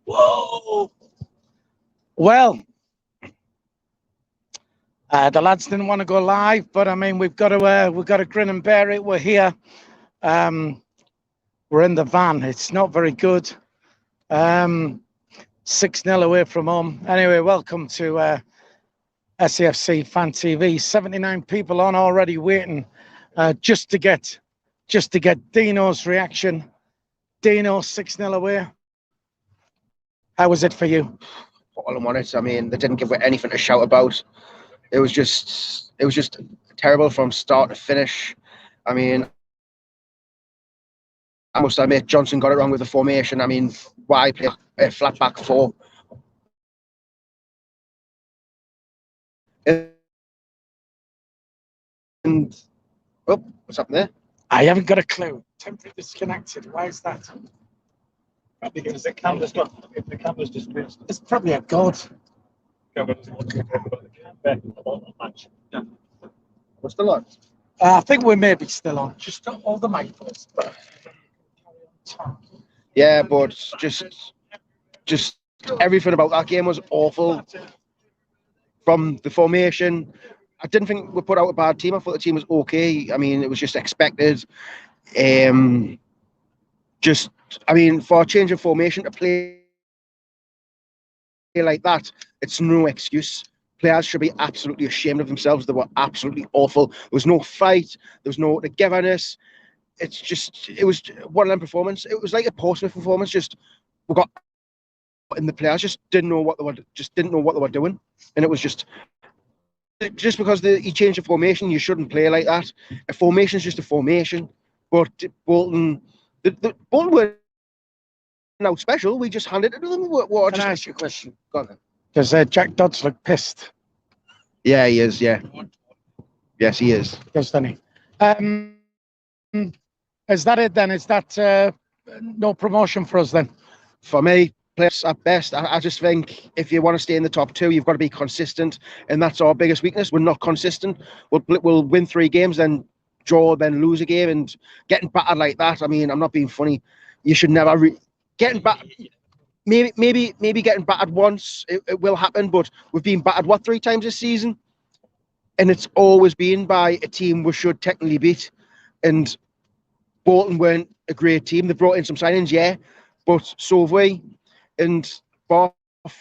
Whoa! Well, the lads didn't want to go live, but I mean, we've got to grin and bear it. We're here. We're in the van. It's not very good. 6-0 away from home. Anyway, welcome to SAFC Fan TV. 79 people on already waiting just to get Dino's reaction. Dino, 6-0 away. How was it for you? All I'm honest, I mean, they didn't give away anything to shout about. It was just terrible from start to finish. I mean, I must admit, Johnson got it wrong with the formation. I mean, why play a flat back four? And oh, what's happened there? I haven't got a clue. Temporary disconnected. Why is that? Probably because the camera's got. If the camera's just missed, It's probably a god. What's the lot? I think we may be still on. Just don't hold the mic first. Yeah, but just everything about that game was awful. From the formation, I didn't think we put out a bad team. I thought the team was okay. I mean, it was just expected. I mean, for a change of formation to play like that, it's no excuse. Players should be absolutely ashamed of themselves. They were absolutely awful. There was no fight. There was no togetherness. It was one of them performances. It was like a Portsmouth performance. And the players just didn't know what they were doing, and it was just because he changed the formation, you shouldn't play like that. A formation is just a formation. But Bolton, Bolton were now special. We just handed it to them. Can I ask you a question? Go on then. Does Jack Dodds look pissed? Yeah, he is. Yeah, yes, he is. Doesn't he? Is that it then? Is that no promotion for us then? For me, players at best. I just think if you want to stay in the top two, you've got to be consistent, and that's our biggest weakness. We're not consistent. We'll win 3 games, then draw, then lose a game, and getting battered like that. I mean, I'm not being funny. You should never getting battered. Maybe getting battered once it will happen, but we've been battered 3 times this season, and it's always been by a team we should technically beat. And Bolton weren't a great team. They brought in some signings, yeah, but so have we. And Barth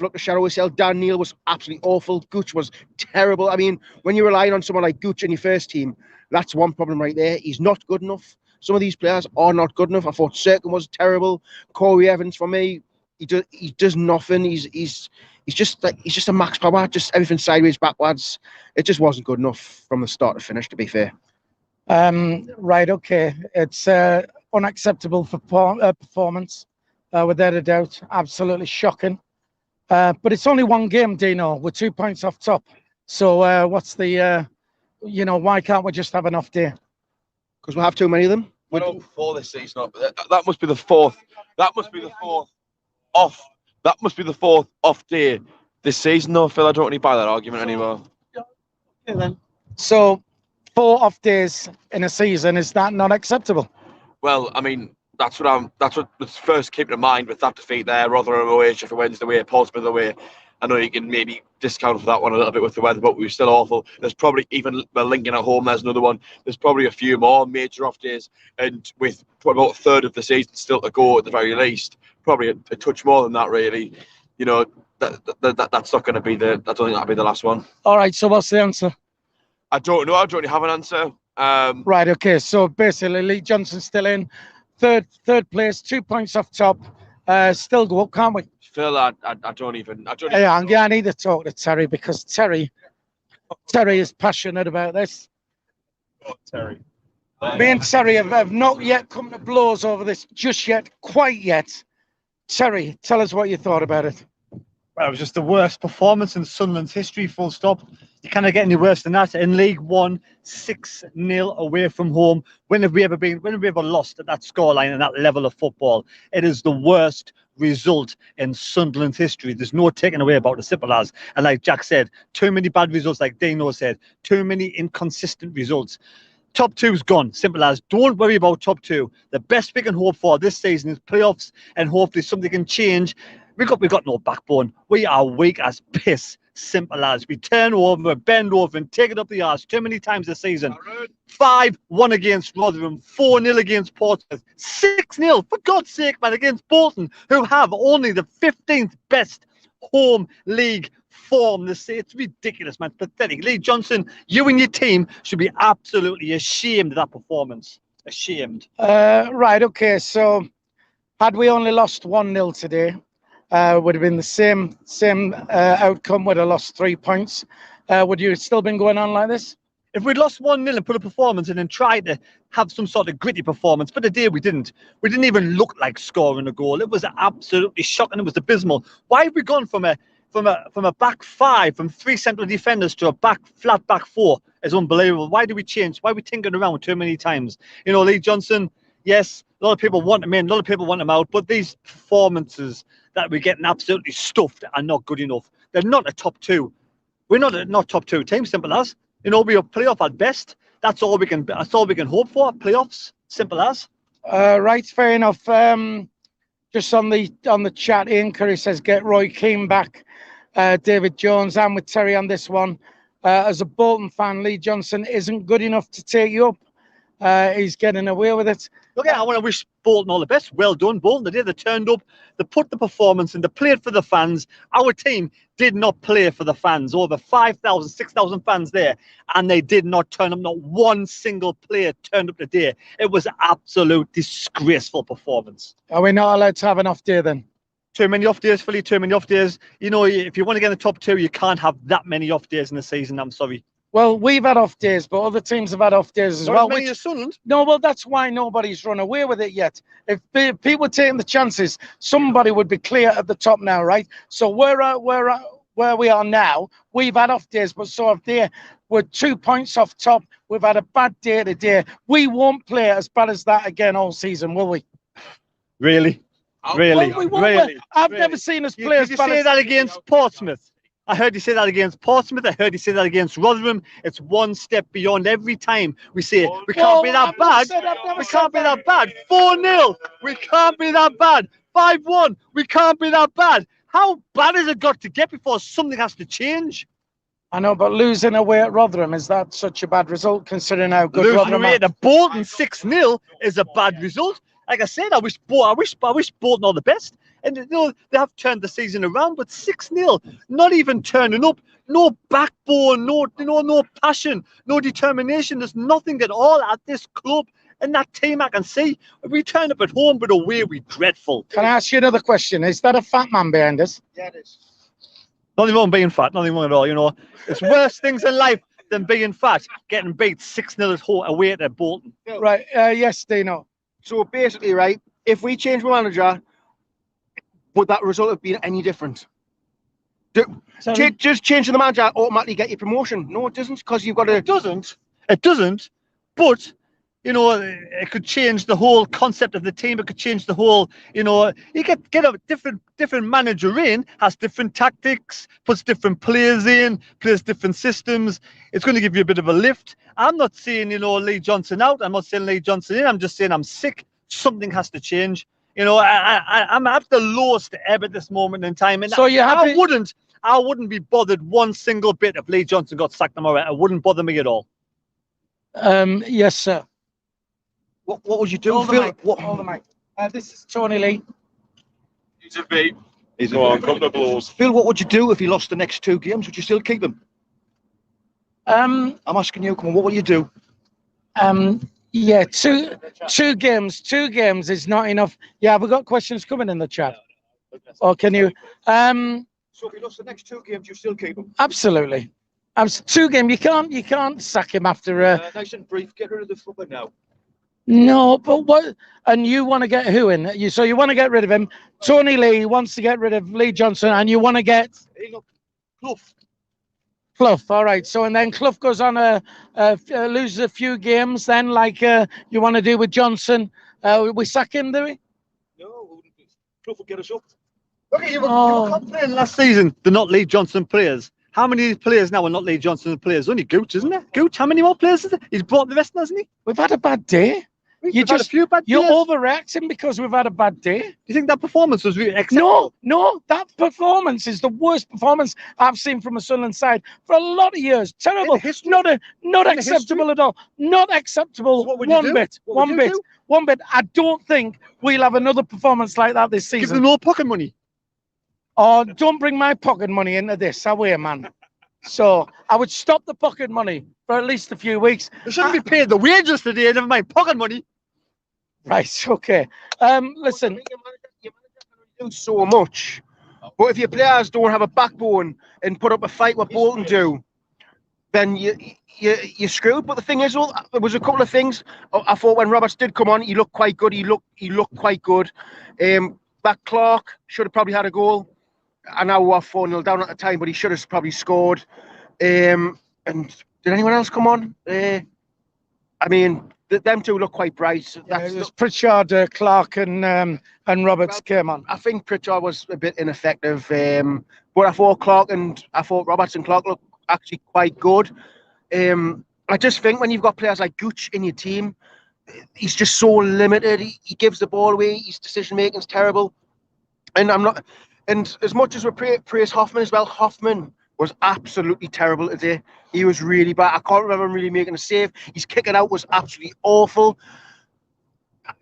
looked a shadow himself. Dan Neil was absolutely awful. Gooch was terrible. I mean, when you're relying on someone like Gooch in your first team, that's one problem right there. He's not good enough. Some of these players are not good enough. I thought Serkin was terrible. Corey Evans, for me, he does nothing. He's just a max power, just everything sideways, backwards. It just wasn't good enough from the start to finish, to be fair. Right, okay. It's unacceptable for performance, without a doubt. Absolutely shocking. But it's only 1 game, Dino. We're 2 points off top. So what's the, why can't we just have an off day? Because we have too many of them. We're 0-4 this season. That must be the fourth. That must be the fourth off. That must be the 4th off day this season, though, Phil. I don't really buy that argument anymore. Okay, then. So 4 off days in a season, is that not acceptable? Well, I mean, that's what's first keeping in mind with that defeat there. Rotherham away, Sheffield Wednesday away, Portsmouth away. I know you can maybe discount for that one a little bit with the weather, but we were still awful. There's probably even Lincoln at home. There's another one. There's probably a few more major off days, and with about a third of the season still to go at the very least, probably a touch more than that. Really, that's not going to be the. I don't think that'll be the last one. All right. So what's the answer? I don't know. I don't really have an answer. Right. Okay. So basically, Lee Johnson's still in third place, 2 points off top. Still go up, can't we? Phil, I don't even. Yeah, I need to talk to Terry because Terry is passionate about this. oh, Terry. Me and Terry have not yet come to blows over this just yet, quite yet. Terry, tell us what you thought about it. Well, it was just the worst performance in Sunderland's history, full stop. You cannot get any worse than that. In League One, 6-0 away from home. When have we ever lost at that scoreline and that level of football? It is the worst result in Sunderland's history. There's no taking away about the simple as. And like Jack said, too many bad results, like Dino said, too many inconsistent results. Top two's gone. Simple as. Don't worry about top two. The best we can hope for this season is playoffs, and hopefully something can change. We got no backbone. We are weak as piss. Simple as. We turn over, bend over, and take it up the arse too many times this season. 5-1 against Rotherham, 4-0 against Portsmouth, 6-0 for God's sake, man, against Bolton, who have only the 15th best home league form this season. It's ridiculous, man. Pathetic. Lee Johnson, you and your team should be absolutely ashamed of that performance. Ashamed. Right, okay. So, had we only lost 1-0 today, would have been the same outcome. Would have lost 3 points. Would you have still been going on like this? If we'd lost 1-0 and put a performance in and tried to have some sort of gritty performance, but today we didn't. We didn't even look like scoring a goal. It was absolutely shocking. It was abysmal. Why have we gone from a back five, from 3 central defenders to a flat back 4? It's unbelievable. Why do we change? Why are we tinkering around too many times? You know, Lee Johnson, yes, a lot of people want him in, a lot of people want him out, but these performances that we're getting absolutely stuffed are not good enough. They're not a top two. We're not top two team, simple as. You know, we are playoff at best. That's all we can hope for. Playoffs, simple as. Right, fair enough. Just on the chat, Ian Curry says get Roy Keane back. David Jones, I'm with Terry on this one. As a Bolton fan, Lee Johnson isn't good enough to take you up. He's getting away with it. Look, I want to wish Bolton all the best. Well done, Bolton. They turned up, they put the performance in, they played for the fans. Our team did not play for the fans. Over 5,000, 6,000 fans there, and they did not turn up. Not one single player turned up today. It was an absolute disgraceful performance. Are we not allowed to have an off day then? Too many off days, Philly, too many off days. You know, if you want to get in the top two, you can't have that many off days in the season. I'm sorry. Well, we've had off days, but other teams have had off days as well. Not as many as Sunderland. No, well, that's why nobody's run away with it yet. If people were taking the chances, somebody would be clear at the top now, right? So where we are now, we've had off days, but so have they. We're 2 points off top. We've had a bad day today. We won't play as bad as that again all season, will we? Really? Really? Well, we won't. Really? I've never seen us play as Did bad you say as that against Portsmouth? I heard you say that against Portsmouth. I heard you say that against Rotherham. It's one step beyond every time we say we can't be that bad. We can't be that bad. 4-0. We can't be that bad. 5-1. We can't be that bad. How bad has it got to get before something has to change? I know, but losing away at Rotherham, is that such a bad result considering how good Losing Rotherham away are? to Bolton 6-0 is a bad result. Like I said, I wish Bolton all the best. And you know, they have turned the season around, but 6-0, not even turning up, no backbone, no passion, no determination. There's nothing at all at this club and that team. I can see we turn up at home, but away we dreadful. Can I ask you another question? Is that a fat man behind us? Yeah, it is. Nothing wrong being fat, nothing wrong at all. You know, it's worse things in life than being fat. Getting beat 6-0 at home away at Bolton. Right. Yes, Dino. So basically, right, if we change the manager, would that result have been any different? Just changing the manager automatically get you promotion? No, it doesn't, because you've got to. It doesn't. But you know, it could change the whole concept of the team. It could change the whole. You know, you get a different manager in, has different tactics, puts different players in, plays different systems. It's going to give you a bit of a lift. I'm not saying, you know, Lee Johnson out. I'm not saying Lee Johnson in. I'm just saying I'm sick. Something has to change. You know, I'm at the lowest ebb at this moment in time. And So you're happy? I wouldn't be bothered one single bit if Lee Johnson got sacked tomorrow. It wouldn't bother me at all. Yes, sir. What would you do, Hold the Phil? mic. Hold the mic. This is Tony Lee. He's a beat. Go on, come to blows. Phil, what would you do if he lost the next 2 games? Would you still keep him? I'm asking you, come on, what will you do? Yeah, two games is not enough. Yeah, have we got questions coming in the chat? Or can you? So if he lost the next 2 games, you still keep him? Absolutely. 2 games. You can't sack him after. Nice and brief. Get rid of the flipper now. No, but what? And you want to get who in? So you want to get rid of him? Tony Lee wants to get rid of Lee Johnson, and you want to get Hey, look, Clough. All right. So and then Clough goes on loses a few games. Then like you want to do with Johnson, we sack him, do we? No, Clough will get us up. Okay, you were complaining last season they're not Lee Johnson players. How many of these players now are not Lee Johnson players? Only Gooch, isn't it? Gooch, how many more players is it? He's brought the rest, hasn't he? We've had a bad day. We've had a few bad You're days. overreacting because we've had a bad day. Do you think that performance was really acceptable? No, that performance is the worst performance I've seen from a Sunderland side for a lot of years. Terrible. Not acceptable at all. Not acceptable. So one bit. I don't think we'll have another performance like that this season. Give them no pocket money. Oh, don't bring my pocket money into this, away, man. So I would stop the pocket money for at least a few weeks. They shouldn't be paid the wages today, never mind pocket money. Right, okay. Listen. Your manager can do so much, but if your players don't have a backbone and put up a fight what Bolton do, then you're screwed. But the thing is, well, there was a couple of things. I thought when Roberts did come on, he looked quite good. He looked quite good. That Clark should have probably had a goal. I know we were 4-0 down at the time, but he should have probably scored. And did anyone else come on? I mean, them two look quite bright. It was Pritchard, Clark, and Roberts came on. I think Pritchard was a bit ineffective, but I thought Roberts and Clark looked actually quite good. I just think when you've got players like Gooch in your team, he's just so limited. He gives the ball away. His decision making is terrible, And as much as we praise Hoffman as well, Hoffman was absolutely terrible today. He was really bad. I can't remember him really making a save. His kicking out was absolutely awful.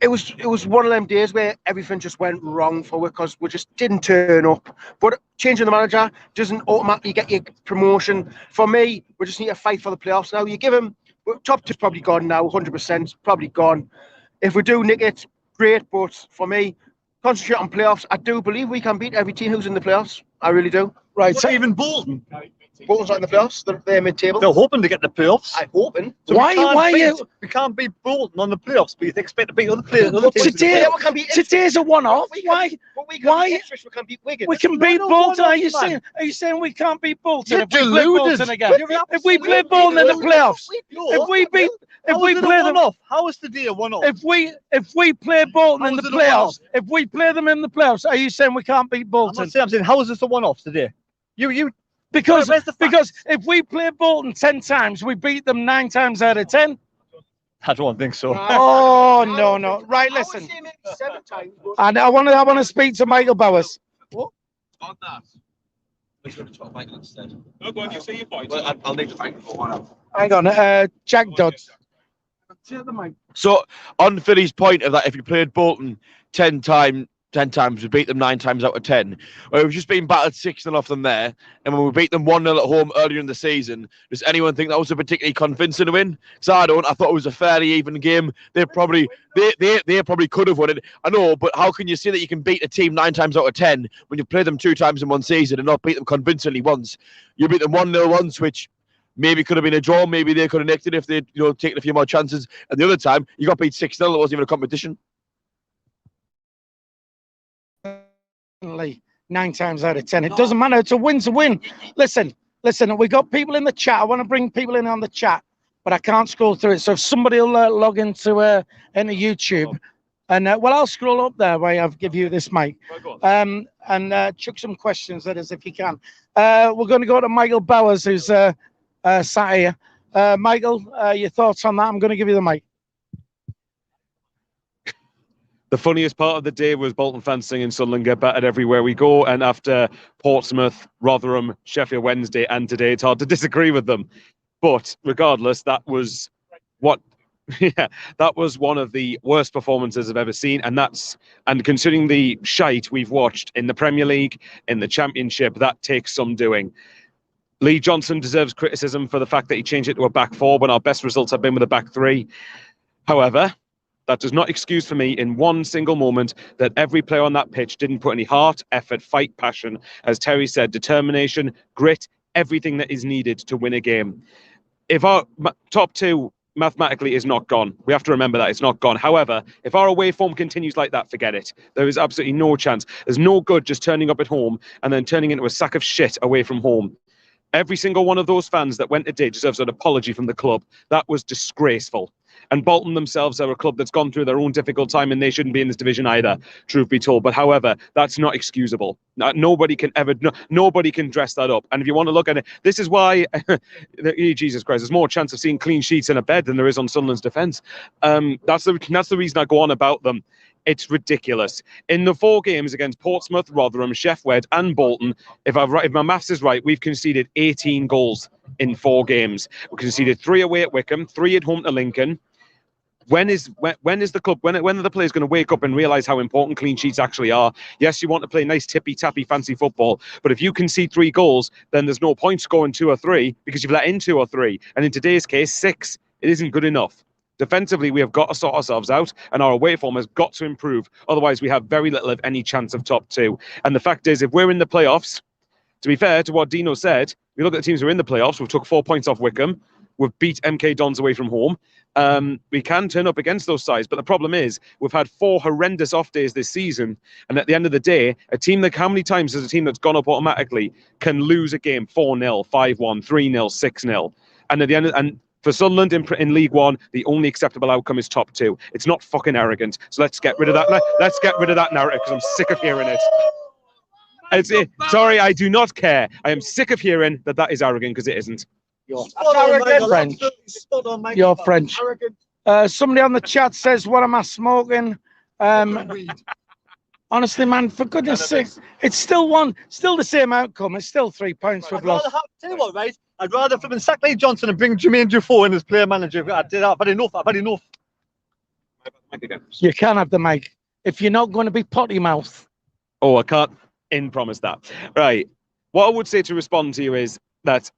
It was one of them days where everything just went wrong for us because we just didn't turn up. But changing the manager doesn't automatically get you promotion. For me, we just need to fight for the playoffs now. You give him top two's probably gone now, 100% probably gone. If we do nick it, great. But for me, concentrate on playoffs. I do believe we can beat every team who's in the playoffs. I really do. Right, so even Bolton. Bolton's not in the playoffs. They're mid-table. They're hoping to get the playoffs. I'm hoping. So we can't beat Bolton on the playoffs, but you expect to beat other players. Today's a one-off. Why? We can beat Wigan. We can beat Bolton. Are you saying we can't beat Bolton if we play Bolton again? If we play Bolton in the playoffs, if we play them off, how is today a one-off? If we play Bolton in the playoffs, if we play them in the playoffs, are you saying we can't beat Bolton? I'm saying how is this a one-off today? Because if we play Bolton 10 times, we beat them 9 times out of 10. I don't think so. Oh no! Right, listen. And I want to speak to Michael Bowers. What? On that. We should have talked Michael instead. No, go on, you say your point. Well, I'll need to thank for one. Hang on, Jack Dodds. So on Philly's point of that, if you played Bolton 10 times, we beat them 9 times out of 10. Well, we've just been battered 6-0 off them there, and when we beat them 1-0 at home earlier in the season, does anyone think that was a particularly convincing win? So I don't. I thought it was a fairly even game. They probably could have won it. I know, but how can you say that you can beat a team 9 times out of 10 when you play them 2 times in one season and not beat them convincingly once? You beat them 1-0 once, which maybe could have been a draw. Maybe they could have nicked it if they'd taken a few more chances. And the other time, you got beat 6-0. It wasn't even a competition. 9 times out of 10. It doesn't matter. It's a win's a win. Listen. We got people in the chat. I want to bring people in on the chat, but I can't scroll through it. So if somebody will log into YouTube, and I'll scroll up there while I'll give you this mic, and chuck some questions at us if you can. We're going to go to Michael Bowers, who's sat here. Michael, your thoughts on that? I'm going to give you the mic. The funniest part of the day was Bolton fans singing Sunderland get battered everywhere we go. And after Portsmouth, Rotherham, Sheffield Wednesday, and today, it's hard to disagree with them. But regardless, that was one of the worst performances I've ever seen. And considering the shite we've watched in the Premier League, in the Championship, that takes some doing. Lee Johnson deserves criticism for the fact that he changed it to a back 4 when our best results have been with a back 3. However, that does not excuse for me in one single moment that every player on that pitch didn't put any heart, effort, fight, passion, as Terry said, determination, grit, everything that is needed to win a game. If our top 2 mathematically is not gone, we have to remember that it's not gone. However, if our away form continues like that, forget it. There is absolutely no chance. There's no good just turning up at home and then turning into a sack of shit away from home. Every single one of those fans that went today deserves an apology from the club. That was disgraceful. And Bolton themselves are a club that's gone through their own difficult time, and they shouldn't be in this division either, truth be told. But however, that's not excusable. Nobody can nobody can dress that up. And if you want to look at it, this is why, Jesus Christ, there's more chance of seeing clean sheets in a bed than there is on Sunderland's defence. That's the reason I go on about them. It's ridiculous. In the 4 games against Portsmouth, Rotherham, Sheffield and Bolton, if my maths is right, we've conceded 18 goals in 4 games. We conceded 3 away at Wickham, 3 at home to Lincoln. When are the players going to wake up and realise how important clean sheets actually are? Yes, you want to play nice tippy-tappy fancy football, but if you concede 3 goals, then there's no point scoring 2 or 3 because you've let in 2 or 3. And in today's case, 6. It isn't good enough. Defensively, we have got to sort ourselves out, and our away form has got to improve. Otherwise, we have very little, if any, chance of top 2. And the fact is, if we're in the playoffs, to be fair to what Dino said, we look at the teams who are in the playoffs. We've took 4 points off Wickham. We've beat MK Dons away from home. We can turn up against those sides, but the problem is we've had 4 horrendous off days this season. And at the end of the day, a team that how many times has a team that's gone up automatically can lose a game 4-0, 5-1, 3-0, 6-0, and at the end and for Sunderland in League One, the only acceptable outcome is top 2. It's not fucking arrogant. So let's get rid of that. Let's get rid of that narrative because I'm sick of hearing it. Sorry, I do not care. I am sick of hearing that is arrogant because it isn't. You're French. You're French. Somebody on the chat says, "What am I smoking?" Honestly, man, for goodness sake, it's still the same outcome. It's still 3 points we've lost. Tell you what, right? I'd rather flip and sack Lee Johnson and bring Jermaine Defoe in as player manager. I've had enough. You can't have the mic if you're not going to be potty mouth. Oh, I can't promise that. Right. What I would say to respond to you is that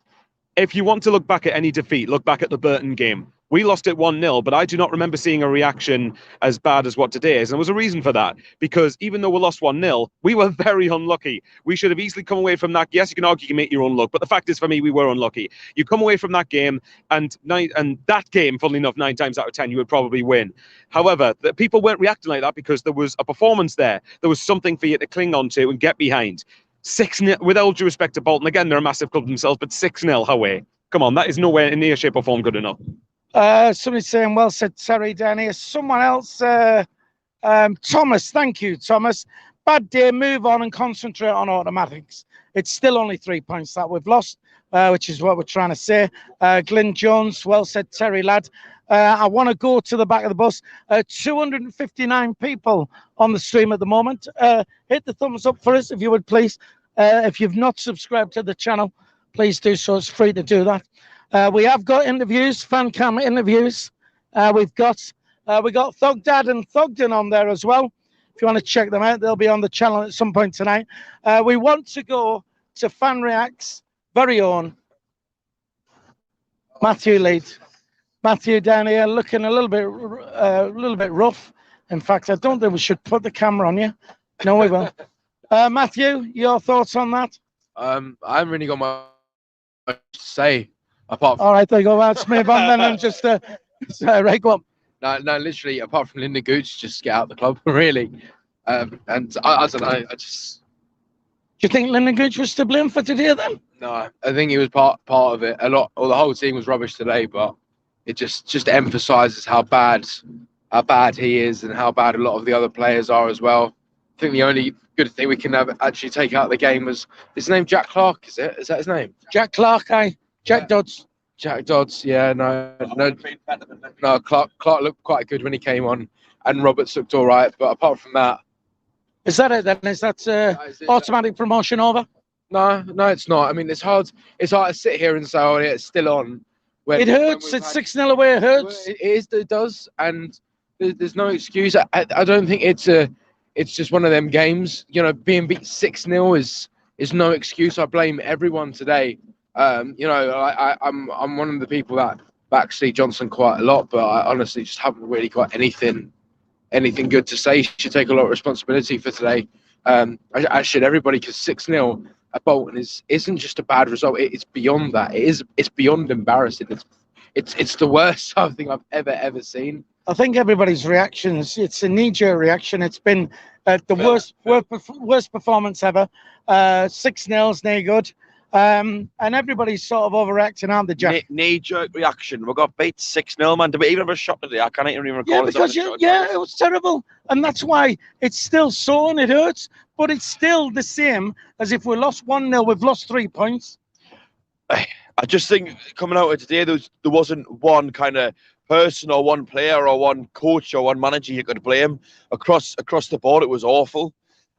if you want to look back at any defeat, look back at the Bolton game. We lost it 1-0, but I do not remember seeing a reaction as bad as what today is. And there was a reason for that, because even though we lost 1-0, we were very unlucky. We should have easily come away from that. Yes, you can argue you can make your own luck, but the fact is, for me, we were unlucky. You come away from that game, and that game, funnily enough, 9 times out of 10, you would probably win. However, the people weren't reacting like that because there was a performance there. There was something for you to cling on to and get behind. 6-0, with all due respect to Bolton, again, they're a massive club themselves, but 6-0 away. Come on, that is nowhere near shape or form good enough. Somebody's saying, well said, Terry, down here. Someone else, Thomas, thank you, Thomas. Bad day, move on and concentrate on automatics. It's still only 3 points that we've lost, which is what we're trying to say. Glyn Jones, well said, Terry, lad. I want to go to the back of the bus. 259 people on the stream at the moment. Hit the thumbs up for us, if you would, please. If you've not subscribed to the channel, please do so. It's free to do that. We have got interviews, fan cam interviews. We got Thugdad and Thugden on there as well. If you want to check them out, they'll be on the channel at some point tonight. We want to go to Fan React's very own Matthew Lead. Matthew down here looking a little bit rough. In fact, I don't think we should put the camera on you. No, we won't. Matthew, your thoughts on that? I haven't really got much to say. Apart from... All right, there you go. Let's move on then and just right, go on. No, literally, apart from Linda Gooch, just get out of the club, really. And I don't know, I just... Do you think Lyndon Gooch was to blame for today then? No, I think he was part of it. The whole team was rubbish today, but it just emphasises how bad he is and how bad a lot of the other players are as well. I think the only good thing we can actually take out of the game was, his name Jack Clark, is it? Is that his name? Jack Clark, aye. Jack Dodds. Jack Dodds, yeah, no, Clark looked quite good when he came on, and Roberts looked all right, but apart from that... Is that it then? Is that automatic promotion over? No, it's not. I mean, it's hard to sit here and say, oh, yeah, it's still on. It hurts. It's 6-0 away. It hurts. It does, and there's no excuse. I don't think it's just one of them games. You know, being beat 6-0 is no excuse. I blame everyone today. You know, I'm one of the people that backs Lee Johnson quite a lot, but I honestly just haven't really got anything good to say. He should take a lot of responsibility for today. I should everybody, because 6-0 at Bolton isn't just a bad result. It's beyond that. It's beyond embarrassing. It's the worst I think I've ever seen. I think everybody's reactions, it's a knee-jerk reaction. It's been the worst performance ever. 6-0's no good. And everybody's sort of overreacting, aren't they, Jack? Knee-jerk reaction. We got beat 6-0, man. Did we even have a shot today? I can't even recall. Yeah, because it was terrible. And that's why it's still sore and it hurts. But it's still the same as if we lost 1-0, we've lost 3 points. I just think coming out of today, there wasn't one kind of person or one player or one coach or one manager you could blame. Across the board, it was awful.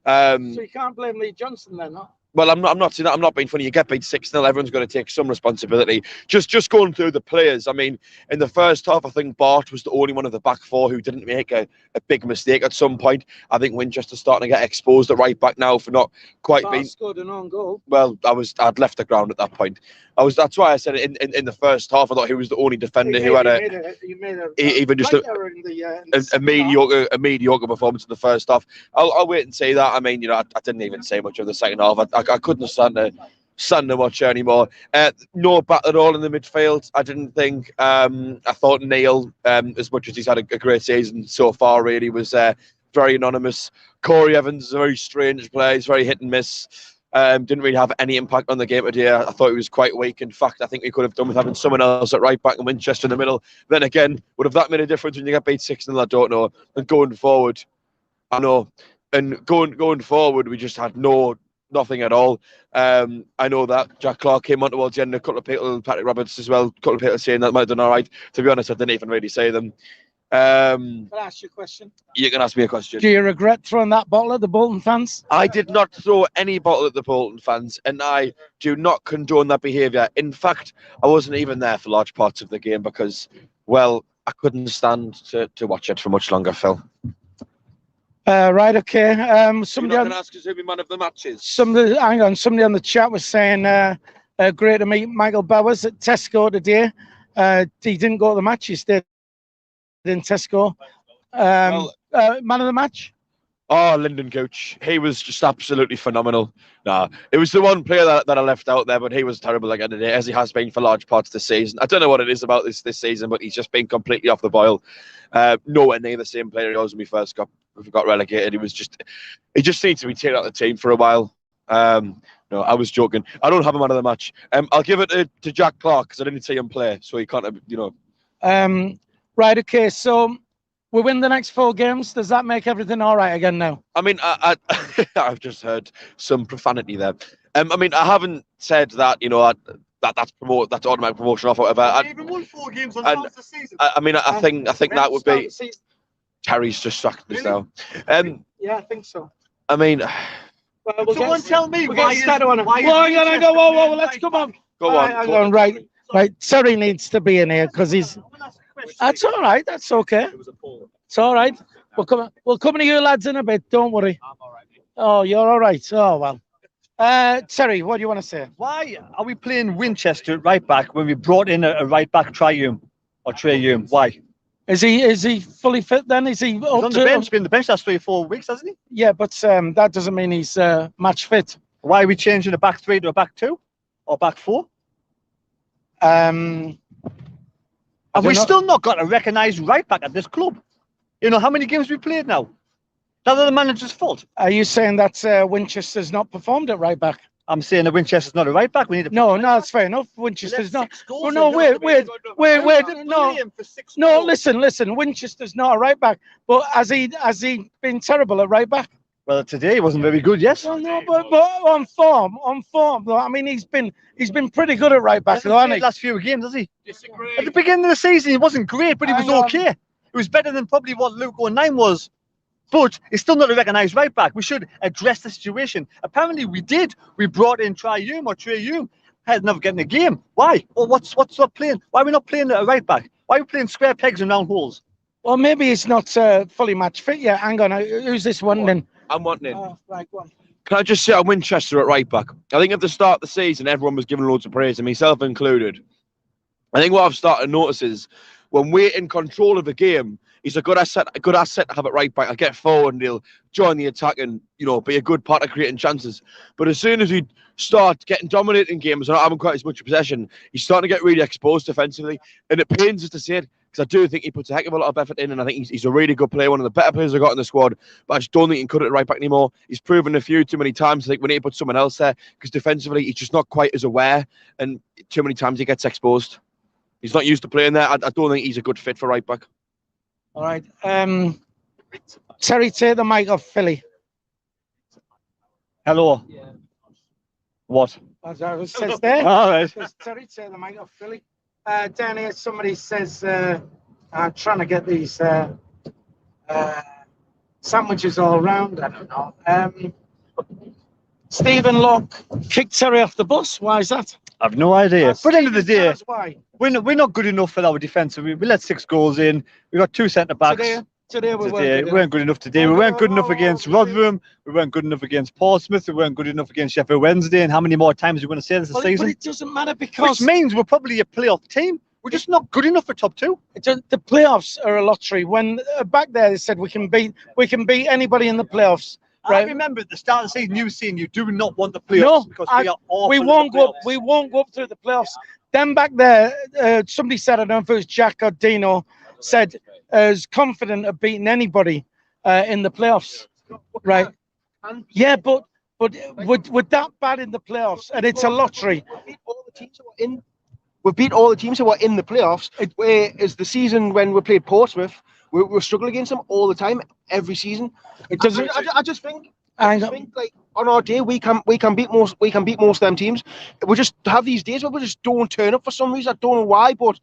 So you can't blame Lee Johnson then, huh? Well, I'm not saying that. I'm not being funny. You get beat 6-0, everyone's going to take some responsibility. Just going through the players. I mean, in the first half, I think Bart was the only one of the back four who didn't make a big mistake at some point. I think Winchester's starting to get exposed at right back now for not quite being. Scored an own goal. Well, I'd left the ground at that point. That's why I said it in the first half. I thought he was the only defender who had a mediocre performance in the first half. I'll wait and say that. I mean, I didn't even say much of the second half. I couldn't stand to watch anymore. No bat at all in the midfield. I didn't think. I thought Neil, as much as he's had a great season so far, really was very anonymous. Corey Evans is a very strange player. He's very hit and miss. Didn't really have any impact on the game today. I thought he was quite weak. In fact, I think we could have done with having someone else at right back and Winchester in the middle. Then again, would have that made a difference when you get beat 6-0? I don't know. And going forward, I know. And going forward, we just had nothing at all. I know that Jack Clark came on towards the end. A couple of people, Patrick Roberts as well, a couple of people saying that might have done all right. To be honest, I didn't even really say them. Can I ask you a question? You can ask me a question. Do you regret throwing that bottle at the Bolton fans? I did not throw any bottle at the Bolton fans, and I do not condone that behaviour. In fact, I wasn't even there for large parts of the game because, well, I couldn't stand to watch it for much longer, Phil. Right, okay. Somebody can ask us who my man of the match is. Somebody on the chat was saying, great to meet Michael Bowers at Tesco today. He didn't go to the match, he stayed in Tesco. Man of the match? Oh, Lyndon Gooch. He was just absolutely phenomenal. No, it was the one player that I left out there, but he was terrible again today, as he has been for large parts of the season. I don't know what it is about this season, but he's just been completely off the boil. Nowhere near the same player he was when we first got relegated. He just needs to be taken out of the team for a while. No, I was joking. I don't have a man of the match. I'll give it to Jack Clark because I didn't see him play, so he can't, Right, okay, so we win the next 4 games. Does that make everything all right again now? I mean, I've just heard some profanity there. I mean, I haven't said that, that's automatic promotion off, whatever. We even won 4 games on half the season. I mean, I think that would be. Terry's just sacked us now. Yeah, I think so. I mean, well, someone tell me why is whoa, let's come on. Go on. Right. Terry needs to be in here because he's. That's all right. That's okay. It's all right. We'll come to you lads in a bit. Don't worry. I'm all right. Oh, you're all right. Oh well. Terry, what do you want to say? Why are we playing Winchester at right back when we brought in a right back Trey-Hume? Why? Is he fully fit then? Is he He's on the bench? Been on the bench last 3 or 4 weeks, hasn't he? Yeah, but that doesn't mean he's match fit. Why are we changing a back 3 to a back 2 or back 4? Have we still not got a recognised right back at this club? You know how many games we played now? Is that the manager's fault? Are you saying that Winchester's not performed at right back? I'm saying that Winchester's not a right back. We need to. No, that's fair enough. Winchester's not. Oh, no, wait. No, listen. Winchester's not a right back. But has he been terrible at right back? Well, today he wasn't very good. Yes. Well, no, but on form. I mean, he's been pretty good at right back, hasn't he? Last few games, has he? Disagree. At the beginning of the season, he wasn't great, but he was okay. It was better than probably what Luke 09 was. But it's still not a recognised right back. We should address the situation. Apparently, we did. We brought in Trey-Hume. Had never getting a game. Why? Well, what's not playing? Why are we not playing at a right back? Why are we playing square pegs and round holes? Well, maybe he's not fully match fit yet. Hang on. Who's this one then? I'm wanting in. Oh, right, go on. Can I just say on Winchester at right back? I think at the start of the season, everyone was giving loads of praise, and myself included. I think what I've started to notice is when we're in control of the game, he's a good asset to have at right back. I'll get forward and he'll join the attack and, be a good part of creating chances. But as soon as we start getting dominating games and not having quite as much possession, he's starting to get really exposed defensively. And it pains us to say it because because I do think he puts a heck of a lot of effort in, and I think he's a really good player, one of the better players I've got in the squad, but I just don't think he can cut it right back anymore. He's proven a few too many times. I think we need to put someone else there, because defensively he's just not quite as aware, and too many times he gets exposed. He's not used to playing there. I don't think he's a good fit for right back. All right. Terry, take the mic off Philly. Hello. What? As I was says there. All right. Terry, take the mic off Philly. Down here, somebody says, I'm trying to get these sandwiches all around. I don't know. Stephen Locke kicked Terry off the bus. Why is that? I've no idea. But at the end of the day, why? we're not good enough for our defence. We let 6 goals in. We got 2 centre backs. Today we weren't good enough today. We weren't good enough against Rotherham. We weren't good enough against Portsmouth. We weren't good enough against Sheffield Wednesday. And how many more times are we going to say this season? But it doesn't matter, because which means we're probably a playoff team. We're just not good enough for top 2. The playoffs are a lottery. When back there they said we can beat anybody in the playoffs. Right? I remember at the start of the season you saying you do not want the playoffs because we are awful. We won't go up through the playoffs. Then back there, somebody said, I don't know if it was Jack or Dino, said is confident of beating anybody in the playoffs, right? Yeah, but we're that bad in the playoffs, and it's a lottery. We beat all the teams who are in the playoffs. Whereas the season when we played Portsmouth, we're struggling against them all the time, every season. It doesn't. I just think like on our day we can beat most of them teams. We just have these days where we just don't turn up for some reason. I don't know why, but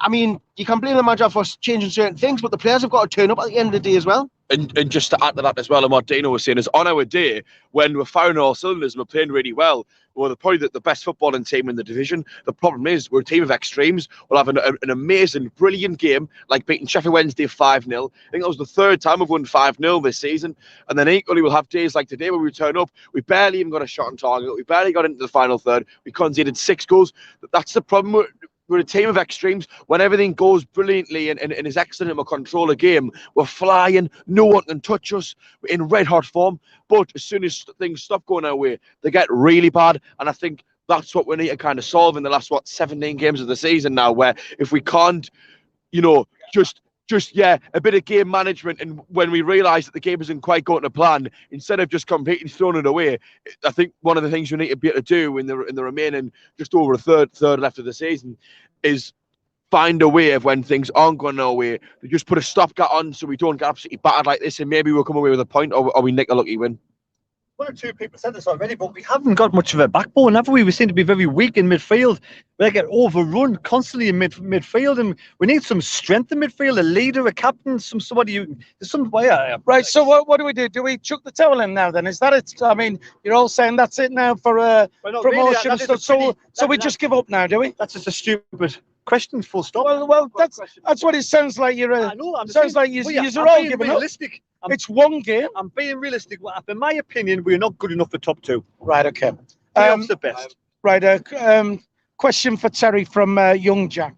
I mean, you can blame the manager for changing certain things, but the players have got to turn up at the end of the day as well. And just to add to that as well, and what Dino was saying is, on our day, when we're firing all cylinders and we're playing really well, we're probably the best footballing team in the division. The problem is, we're a team of extremes. We'll have an amazing, brilliant game, like beating Sheffield Wednesday 5-0. I think that was the 3rd time we've won 5-0 this season. And then equally, we'll have days like today where we turn up, we barely even got a shot on target, we barely got into the final third, we conceded 6 goals. That's the problem. We're a team of extremes. When everything goes brilliantly and is excellent and we control a game, we're flying, no one can touch us, we're in red hot form. But as soon as things stop going our way, they get really bad. And I think that's what we need to kind of solve in the last 17 games of the season now, where if we can't, just a bit of game management, and when we realise that the game isn't quite going to plan, instead of just completely throwing it away, I think one of the things we need to be able to do in the remaining just over a third left of the season is find a way of, when things aren't going our way, to just put a stopgap on so we don't get absolutely battered like this, and maybe we'll come away with a point, or we nick a lucky win. 1 or 2 people said this already, but we haven't got much of a backbone, have we? We seem to be very weak in midfield. We get overrun constantly in midfield, and we need some strength in midfield, a leader, a captain, somebody. Right. So what do we do? Do we chuck the towel in now? Then is that it? I mean, you're all saying that's it now for promotion. Really, so we just give up now, do we? That's just a stupid question. Full stop. Well, that's what it sounds like. You're. I know. Sounds like you're all giving up. It's one game. I'm being realistic. In my opinion, we're not good enough for top 2. Right. Okay. That's the best. Right. Question for Terry from Young Jack.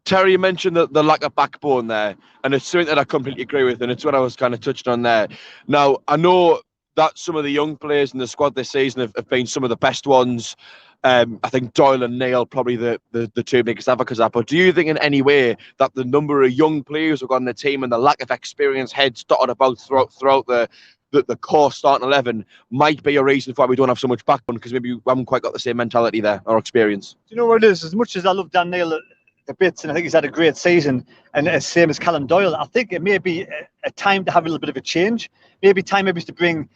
Terry, you mentioned the lack of backbone there, and it's something that I completely agree with, and it's what I was kind of touched on there. Now, I know that some of the young players in the squad this season have been some of the best ones. I think Doyle and Neil probably the 2 biggest advocates of that. But do you think in any way that the number of young players who've got in the team and the lack of experience heads dotted about throughout the core starting 11 might be a reason why we don't have so much backbone, because maybe we haven't quite got the same mentality there or experience? Do you know what it is? As much as I love Dan Neil a bit, and I think he's had a great season, and same as Callum Doyle, I think it may be a time to have a little bit of a change. Maybe to bring,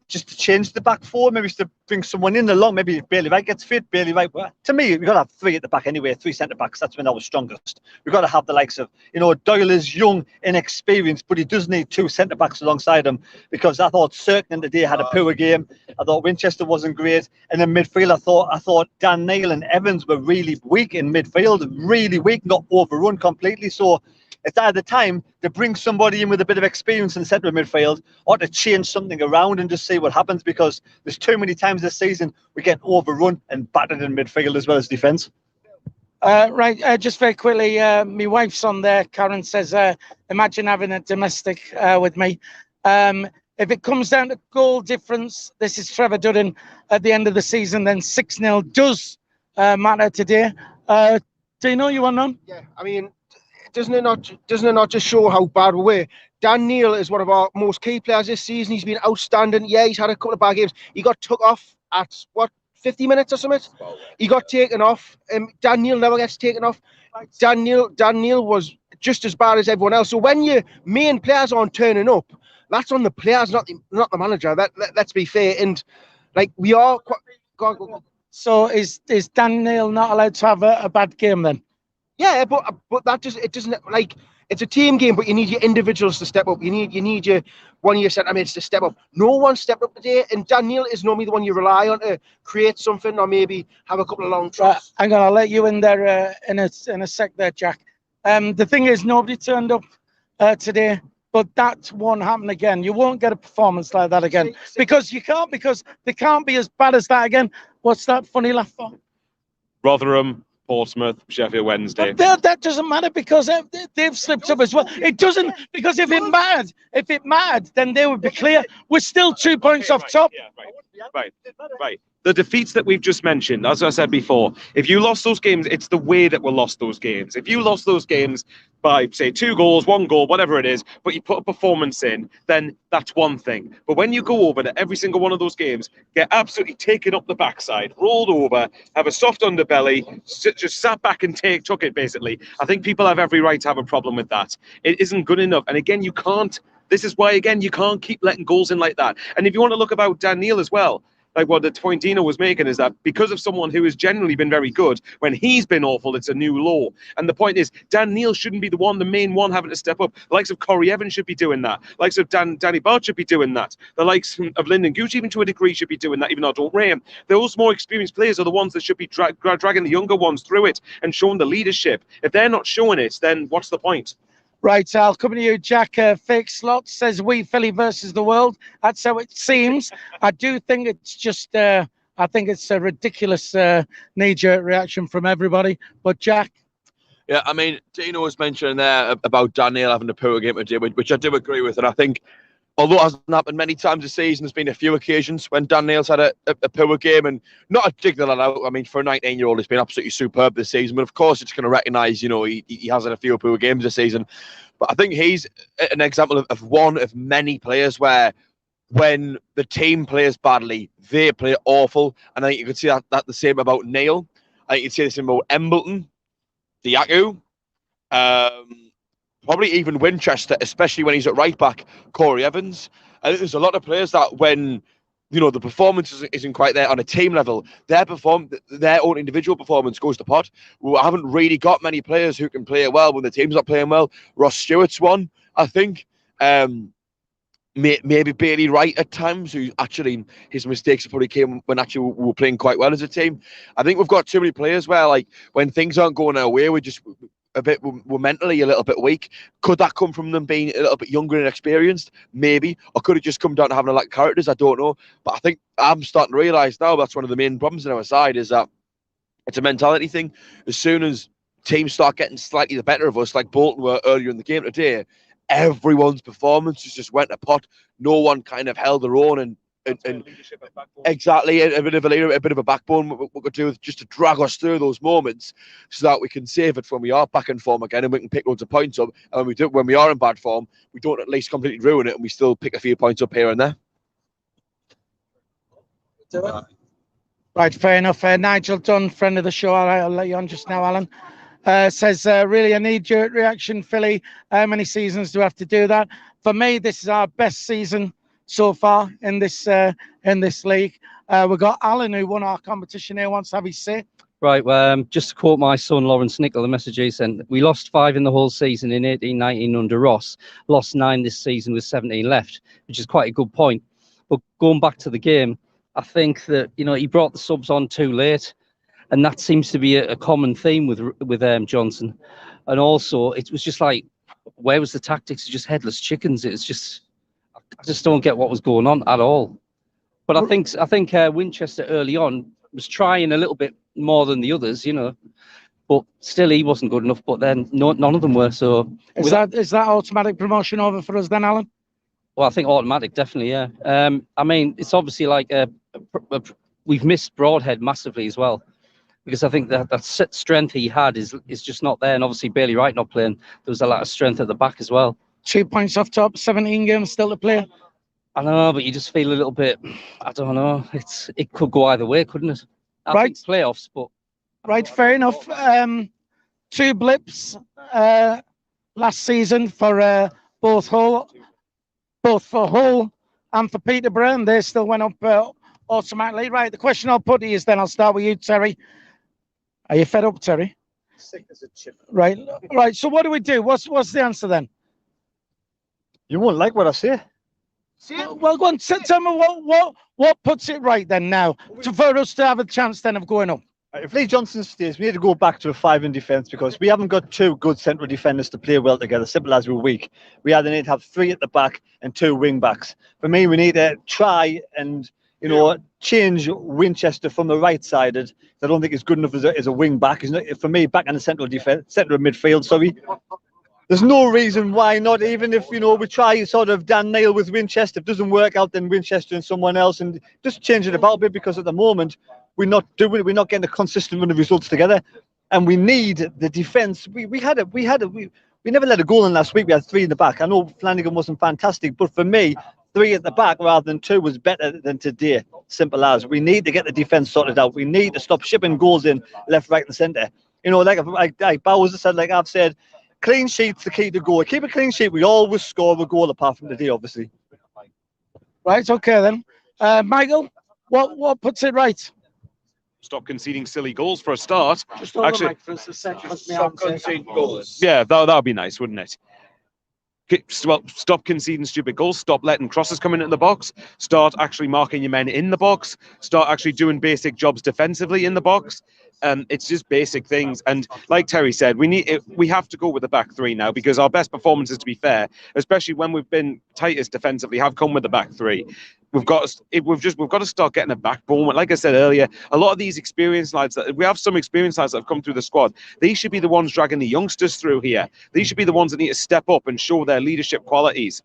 just to change the back 4, maybe to bring someone in along. Maybe Bailey Wright gets fit. Bailey Wright, well, to me, we've got to have 3 at the back anyway, 3 centre backs. That's when I was strongest. We've got to have the likes of, Doyle is young, inexperienced, but he does need 2 centre backs alongside him, because I thought Cirkin today had a poor game. I thought Winchester wasn't great. And in midfield, I thought Dan Neil and Evans were really weak in midfield, really weak, not overrun completely. So it's either time to bring somebody in with a bit of experience in central midfield, or to change something around and just see what happens, because there's too many times this season we get overrun and battered in midfield as well as defence. Just very quickly, my wife's on there. Karen says, imagine having a domestic with me. If it comes down to goal difference, this is Trevor Dudden at the end of the season, then 6-0 does matter today. Do you know you want on? Yeah, I mean, doesn't it not just show how bad we were? Dan Neil is one of our most key players this season. He's been outstanding. Yeah, he's had a couple of bad games. He got took off at what, 50 minutes or something? He got taken off. Dan Neil never gets taken off. Dan Neil was just as bad as everyone else. So when your main players aren't turning up, that's on the players, not the manager. Let's be fair. And like we are. Go. So is Dan Neil not allowed to have a bad game then? Yeah, but it doesn't like. It's a team game, but you need your individuals to step up. You need your one of your centre mids to step up. No one stepped up today, and Dan Neil is normally the one you rely on to create something or maybe have a couple of long tries. I'm gonna let you in there in a sec there, Jack. The thing is, nobody turned up today, but that won't happen again. You won't get a performance like that again because they can't be as bad as that again. What's that funny laugh for? Rotherham, Portsmouth, Sheffield Wednesday. But that doesn't matter because they've slipped up as well. It doesn't, because if it mattered, then they would be clear. We're still 2 points off top. Right. The defeats that we've just mentioned, as I said before, if you lost those games, it's the way that we lost those games. If you lost those games by, say, 2 goals, 1 goal, whatever it is, but you put a performance in, then that's one thing. But when you go over to every single one of those games, get absolutely taken up the backside, rolled over, have a soft underbelly, just sat back and took it, basically, I think people have every right to have a problem with that. It isn't good enough. And again, you can't. This is why, again, you can't keep letting goals in like that. And if you want to look about Dan Neil as well, like what the point Dino was making is that because of someone who has generally been very good, when he's been awful, it's a new low. And the point is, Dan Neil shouldn't be the main one having to step up. The likes of Corey Evans should be doing that. The likes of Danny Bart should be doing that. The likes of Lyndon Gooch, even to a degree, should be doing that, even though I don't rate him. Those more experienced players are the ones that should be dragging the younger ones through it and showing the leadership. If they're not showing it, then what's the point? Right, I'll come to you, Jack. Fake Slot says we Philly versus the world. That's how it seems. I do think it's just, I think it's a ridiculous knee-jerk reaction from everybody. But Jack? Yeah, I mean, Dino was mentioning there about Dan Neil having a poor game today, which I do agree with. And I think, although it hasn't happened many times this season, there's been a few occasions when Dan Neil's had a poor game, and not a particular out. I mean, for a 19-year-old, he's been absolutely superb this season. But of course, it's going to recognise, he has had a few poor games this season. But I think he's an example of one of many players where when the team plays badly, they play awful. And I think you could see that the same about Neil. I think you could see the same about Embleton, Diaku, probably even Winchester, especially when he's at right back, Corey Evans. I think there's a lot of players that when, the performance isn't quite there on a team level, their own individual performance goes to pot. We haven't really got many players who can play well when the team's not playing well. Ross Stewart's one, I think. Maybe Bailey Wright at times, who actually his mistakes probably came when actually we were playing quite well as a team. I think we've got too many players where, like, when things aren't going our way, we're mentally a little bit weak. Could that come from them being a little bit younger and experienced? Maybe. Or could it just come down to having a lack of characters? I don't know. But I think I'm starting to realise now that's one of the main problems on our side, is that it's a mentality thing. As soon as teams start getting slightly the better of us, like Bolton were earlier in the game today, everyone's performances just went to pot. No one kind of held their own, and exactly a bit of a leader, a bit of a backbone. We could do just to drag us through those moments, so that we can save it when we are back in form again, and we can pick loads of points up. And when we are in bad form, we don't at least completely ruin it, and we still pick a few points up here and there. Right, fair enough. Nigel Dunn, friend of the show. I'll let you on just now, Alan. Says really a knee-jerk reaction, Philly. How many seasons do we have to do that? For me, this is our best season so far in this league. We've got Alan, who won our competition here, wants to have his say. Right, well, just to quote my son Lawrence Nickel, the message he sent, we lost 5 in the whole season in 18-19 under Ross, lost 9 this season with 17 left, which is quite a good point. But going back to the game, I think that, he brought the subs on too late, and that seems to be a common theme with Johnson. And also, it was just like, where was the tactics? Just headless chickens. It's just, I just don't get what was going on at all. But I think Winchester early on was trying a little bit more than the others, but still he wasn't good enough. But then none of them were. So is that automatic promotion over for us then, Alan? Well, I think automatic, definitely, yeah. I mean, it's obviously like we've missed Broadhead massively as well. because I think that strength he had is just not there. And obviously Bailey Wright not playing, there was a lot of strength at the back as well. 2 points off top, 17 games still to play. I know, but you just feel a little bit, I don't know, it could go either way, couldn't it? I think playoffs, but... Right, fair enough. 2 blips last season for both for Hull and for Peterborough, and they still went up automatically. Right, the question I'll put to you is then, I'll start with you, Terry. Are you fed up, Terry? Sick as a chip. Right. So what do we do? What's the answer then? You won't like what I say. Well, go on. Tell me what puts it right then now for us to have a chance then of going up. If Lee Johnson stays, we need to go back to a 5 in defence, because we haven't got 2 good central defenders to play well together, simple as we're weak. We either need to have 3 at the back and 2 wing backs. For me, we need to try and, change Winchester from the right-sided. I don't think it's good enough as a wing back. For me, back in the central midfield, sorry. There's no reason why not, even if, we try sort of Dan Neil with Winchester. If it doesn't work out, then Winchester and someone else, and just change it about a bit, because at the moment, we're not getting a consistent run of results together, and we need the defence. We never let a goal in last week. We had 3 in the back. I know Flanagan wasn't fantastic, but for me, 3 at the back rather than 2 was better than today. Simple as. We need to get the defence sorted out. We need to stop shipping goals in left, right, and centre. Like Bowers said, like I've said, clean sheet's the key to goal. Keep a clean sheet. We always score a goal, apart from today, obviously. Right. Okay then, Michael. What puts it right? Stop conceding silly goals for a start. Just actually, for us a second. Stop conceding goals. Yeah, that would be nice, wouldn't it? Well, stop conceding stupid goals. Stop letting crosses come in the box. Start actually marking your men in the box. Start actually doing basic jobs defensively in the box. It's just basic things. And like Terry said, we have to go with the back 3 now, because our best performances, to be fair, especially when we've been tightest defensively, have come with the back 3. We've got to start getting a backbone. Like I said earlier, a lot of these experienced lads, we have some experienced lads that have come through the squad. They should be the ones dragging the youngsters through here. These should be the ones that need to step up and show their leadership qualities.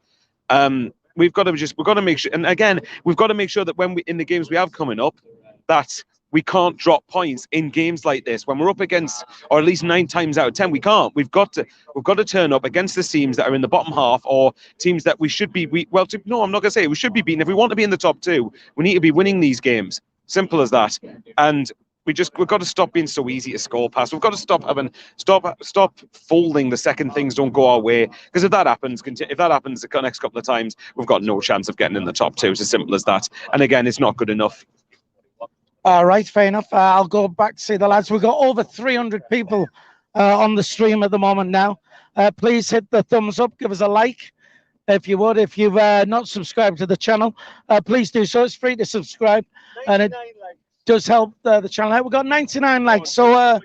We've got to make sure, and again, we've got to make sure that in the games we have coming up, that we can't drop points in games like this when we're up against, or at least 9 times out of 10, we can't. We've got to turn up against the teams that are in the bottom half, or teams that we should be. No, I'm not gonna say we should be beaten. If we want to be in the top 2, we need to be winning these games. Simple as that. And we've got to stop being so easy to score past. We've got to stop folding the second things don't go our way. Because if that happens the next couple of times, we've got no chance of getting in the top 2. It's as simple as that. And again, it's not good enough. All right, fair enough. I'll go back to see the lads. We've got over 300 people on the stream at the moment now. Please hit the thumbs up. Give us a like, if you would. If you've not subscribed to the channel, please do so. It's free to subscribe, and it does help the channel out. We've got 99 likes, so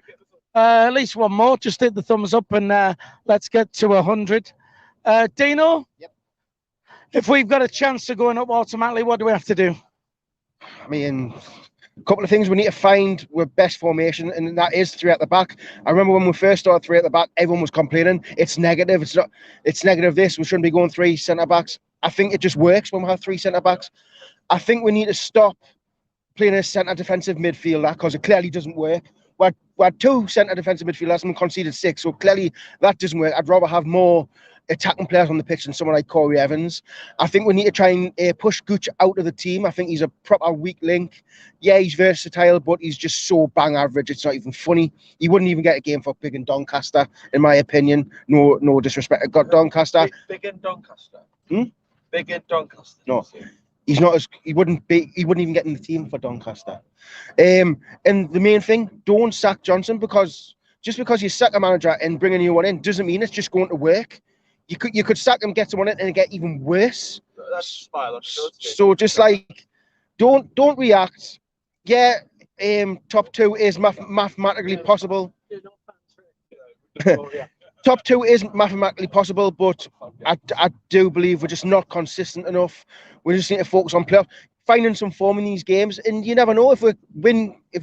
at least one more. Just hit the thumbs up, and let's get to 100. Dino? Yep. If we've got a chance of going up automatically, what do we have to do? I mean, a couple of things. We need to find our best formation, and that is 3 at the back. I remember when we first started 3 at the back, everyone was complaining it's negative. It's negative this. We shouldn't be going 3 centre backs. I think it just works when we have 3 centre backs. I think we need to stop playing a centre defensive midfielder, because it clearly doesn't work. We had 2 centre defensive midfielders and we conceded 6, so clearly that doesn't work. I'd rather have more attacking players on the pitch than someone like Corey Evans. I think we need to try and push Gooch out of the team. I think he's a proper weak link. Yeah, he's versatile, but he's just so bang average. It's not even funny. He wouldn't even get a game for Big and Doncaster, in my opinion. No disrespect. I got Doncaster. Big and Doncaster. Big and Doncaster. No, he's not as. He wouldn't even get in the team for Doncaster. And the main thing, don't sack Johnson, because just because you sack a manager and bring a new one in doesn't mean it's just going to work. You could sack him, get someone in, and it get even worse. That's biological. So just like, don't react. Yeah, top 2 is mathematically possible. Top 2 is mathematically possible, but I do believe we're just not consistent enough. We just need to focus on playoffs, finding some form in these games, and you never know, if we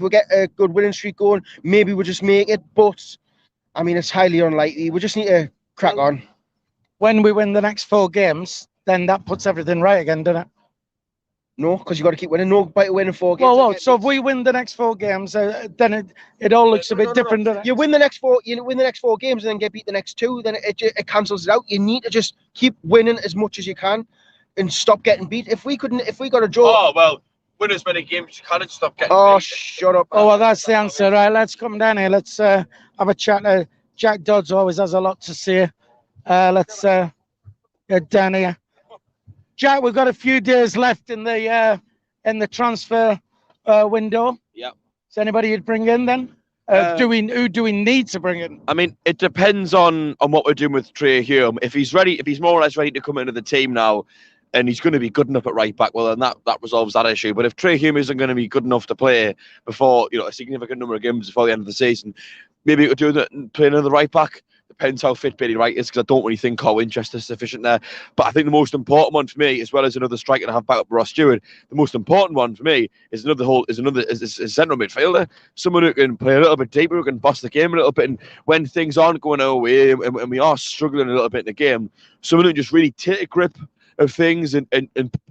get a good winning streak going, maybe we'll just make it. But I mean, it's highly unlikely. We just need to crack on. When we win the next 4 games, then that puts everything right again, doesn't it? No, because you got to keep winning. No by winning 4 games. Well, so if we win the next 4 games, then it all looks a bit different. doesn't it? You win the next 4. You win the next 4 games and then get beat the next 2. Then it cancels it out. You need to just keep winning as much as you can, and stop getting beat. If we got a draw. Oh well, win as many games as you can and stop getting. Oh, beat. shut up. Oh well, that's the answer. Right, let's come down here. Let's have a chat. Jack Dodds always has a lot to say. Let's get down here. Jack, we've got a few days left in the transfer window. Yeah. Is anybody you'd bring in then? Who do we need to bring in? I mean, it depends on what we're doing with Trey Hume. If he's ready, if he's more or less ready to come into the team now, and he's going to be good enough at right back, well, then that resolves that issue. But if Trey Hume isn't going to be good enough to play before, a significant number of games before the end of the season, maybe we could do that and play another right back. Depends how fit Bailey Wright is, because I don't really think Carl Winchester's sufficient there. But I think the most important one for me, as well as another striker and a half back up Ross Stewart, the most important one for me is a central midfielder, someone who can play a little bit deeper, who can boss the game a little bit, and when things aren't going our way and we are struggling a little bit in the game, someone who can just really take a grip of things and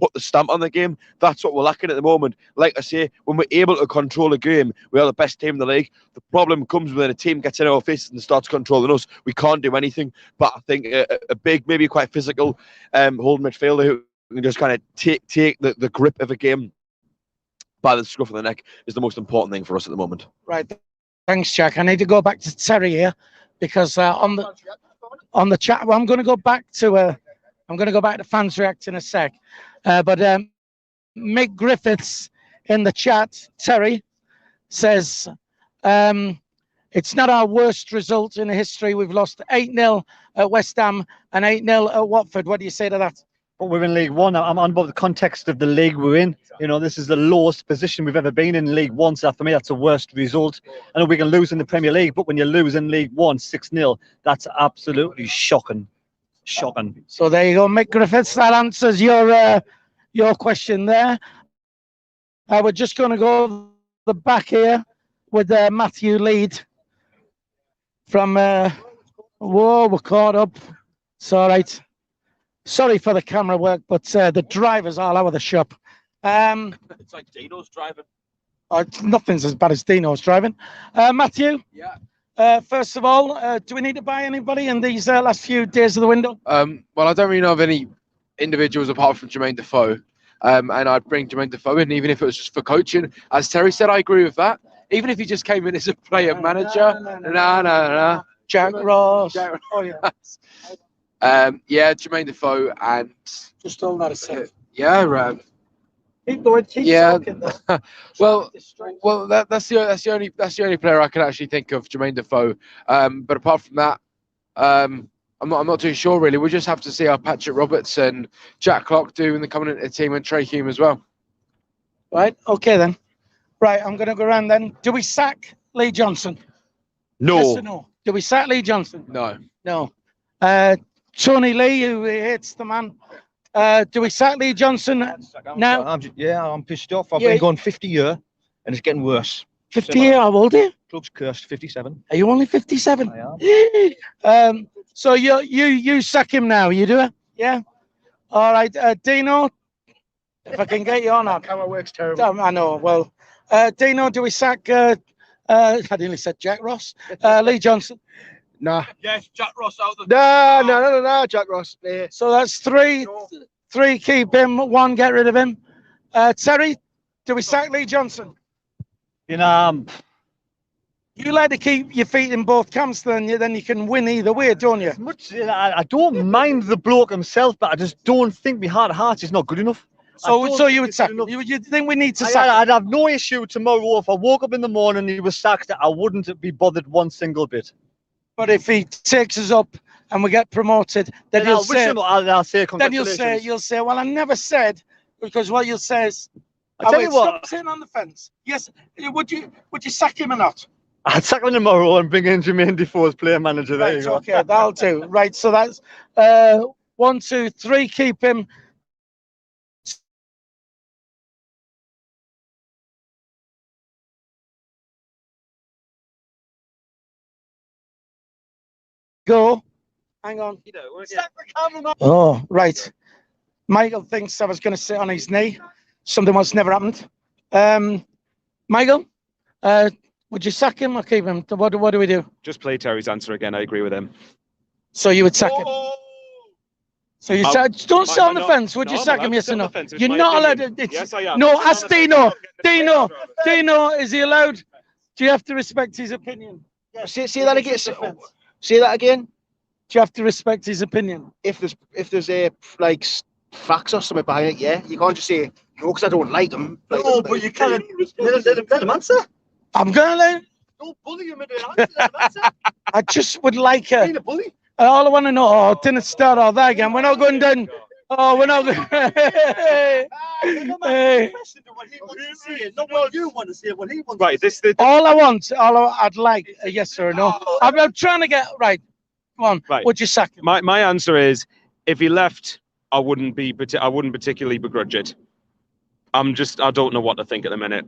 put the stamp on the game. That's what we're lacking at the moment. Like I say, when we're able to control a game, we are the best team in the league. The problem comes when a team gets in our faces and starts controlling us. We can't do anything. But I think a big, maybe quite physical holding midfielder who can just kind of take the grip of a game by the scruff of the neck is the most important thing for us at the moment. Right. Thanks, Jack. I need to go back to Terry here because on the chat, well, I'm going to go back to fans react in a sec. But Mick Griffiths in the chat, Terry, says, it's not our worst result in history. We've lost 8-0 at West Ham and 8-0 at Watford. What do you say to that? But we're in League One. I'm on about the context of the league we're in. This is the lowest position we've ever been in League One. So for me, that's the worst result. I know we can lose in the Premier League, but when you lose in League One 6-0, that's absolutely shocking. Shocking. So there you go, Mick Griffiths. That answers your question there. We're just going to go the back here with Matthew Lead from. Whoa, we're caught up. It's all right. Sorry for the camera work, but the driver's all out of the shop. It's like Dino's driving. Nothing's as bad as Dino's driving. Matthew. Yeah. First of all, do we need to buy anybody in these last few days of the window? Well, I don't really know of any individuals apart from Jermaine Defoe. And I'd bring Jermaine Defoe in, even if it was just for coaching. As Terry said, I agree with that. Even if he just came in as a player manager. No. Jack Ross. Oh, yeah. Yeah, Jermaine Defoe and... Just hold that a second. Yeah, Keep going, keep talking. well, that's the only player I can actually think of, Jermaine Defoe. But apart from that, I'm not too sure really. We'll just have to see how Patrick Roberts and Jack Clark do in the coming into the team, and Trey Hume as well. Right. Okay then. Right. I'm going to go around then. Do we sack Lee Johnson? No. Yes or no? Do we sack Lee Johnson? No. No. Tony Lee, who hates the man. Do we sack Lee Johnson? No. I'm pissed off. I've been going 50 year, and it's getting worse. 50 year? How old are you? Club's cursed. 57. Are you only 57? I am. So you sack him now. You do it? Yeah. All right, Dino. If I can get you on. Camera works terrible. I know. Well, Dino, do we sack? I nearly said Jack Ross. Lee Johnson. Nah. Yes, Jack Ross out the. No, Jack Ross. So that's three. Three keep him. One get rid of him. Terry, do we sack Lee Johnson? You like to keep your feet in both camps, then you can win either way, don't you? I don't mind the bloke himself, but I just don't think my heart of hearts is not good enough. So you would sack him? You think we need to sack him? I'd have no issue tomorrow if I woke up in the morning and he was sacked. I wouldn't be bothered one single bit. But if he takes us up and we get promoted, then I'll say congratulations. Then you'll say, well, I never said, because what you'll say is, I'll tell you what. Stop sitting on the fence. Yes, would you sack him or not? I'd sack him tomorrow and bring in Jermaine Defoe as player manager. There you go. Okay, that'll do. Right, so that's 1, 2, 3. Keep him. Go. Hang on. Oh, right. Michael thinks I was going to sit on his knee. something what's never happened. Michael, would you sack him or keep him? What do we do? Just play Terry's answer again. I agree with him. So you would sack him? So you said, don't sit on the fence. Would you sack him? Yes or no? You're not allowed to. Yes, I am. No, ask Dino. Dino, is he allowed? Do you have to respect his opinion? Say that again. Say that again. Do you have to respect his opinion? If there's a like facts or something behind it, yeah. You can't just say no because I don't like him. Like, No, but you can't. Let him answer. I'm gonna let him. Don't bully him into an answer. Let him answer. I just would like her. Being a bully. All I want to know. Oh, didn't start all that again. We're not going down. Oh, we're not going. Hey. What he wants to see, not what you want to see. What he wants. Right. I'd like a yes or a no. I'm trying to get right. Come on. Right. Would you sack him? My answer is, if he left, I wouldn't particularly begrudge it. I don't know what to think at the minute.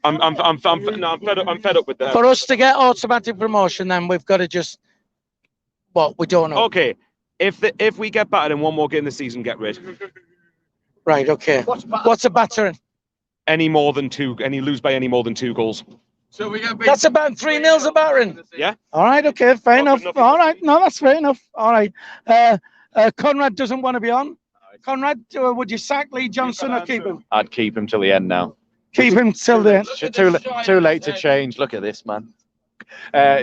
I'm fed up with that. For us to get automatic promotion, then we've got to just. What we don't know. Okay, if we get battered in one more game this season, get rid. Right. Okay. What's a battering? Any lose by any more than 2 goals. So we got. That's about 3-0 a battering. Yeah. All right. Okay. Fair enough. Nothing. All right. No, that's fair enough. All right. CONRAD doesn't want to be on. CONRAD, would you sack Lee Johnson or keep him? I'd keep him till the end now. Keep him till the end. Too late to change. Look at this, man.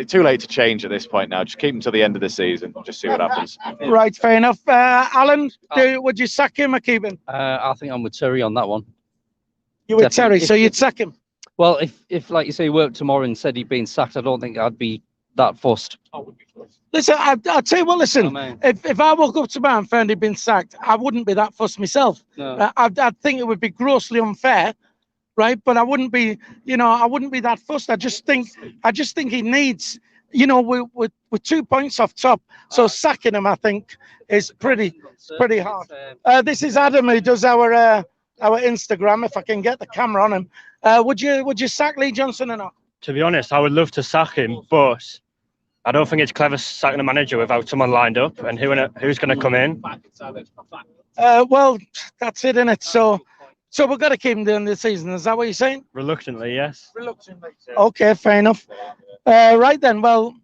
Too late to change at this point now. Just keep him till the end of the season. Just see what happens. Right, fair enough. Alan, would you sack him or keep him? I think I'm with Terry on that one. You would, Definitely. Terry, so you'd sack him? Well, if like you say, he worked tomorrow and said he'd been sacked, I don't think I'd be that fussed. Listen, I'll tell you what, listen, if I woke up tomorrow and found he'd been sacked, I wouldn't be that fussed myself. No. I'd think it would be grossly unfair, right? But I wouldn't be, I wouldn't be that fussed. I just think he needs, we're 2 points off top. So sacking him, I think, is pretty hard. This is Adam who does our Instagram. If I can get the camera on him, would you sack Lee Johnson or not? To be honest, I would love to sack him, but I don't think it's clever sacking a manager without someone lined up and who's going to come in. Well, that's it, isn't it? So we've got to keep him during the season. Is that what you're saying? Reluctantly, yes. Reluctantly. Okay, fair enough. Right then. Well,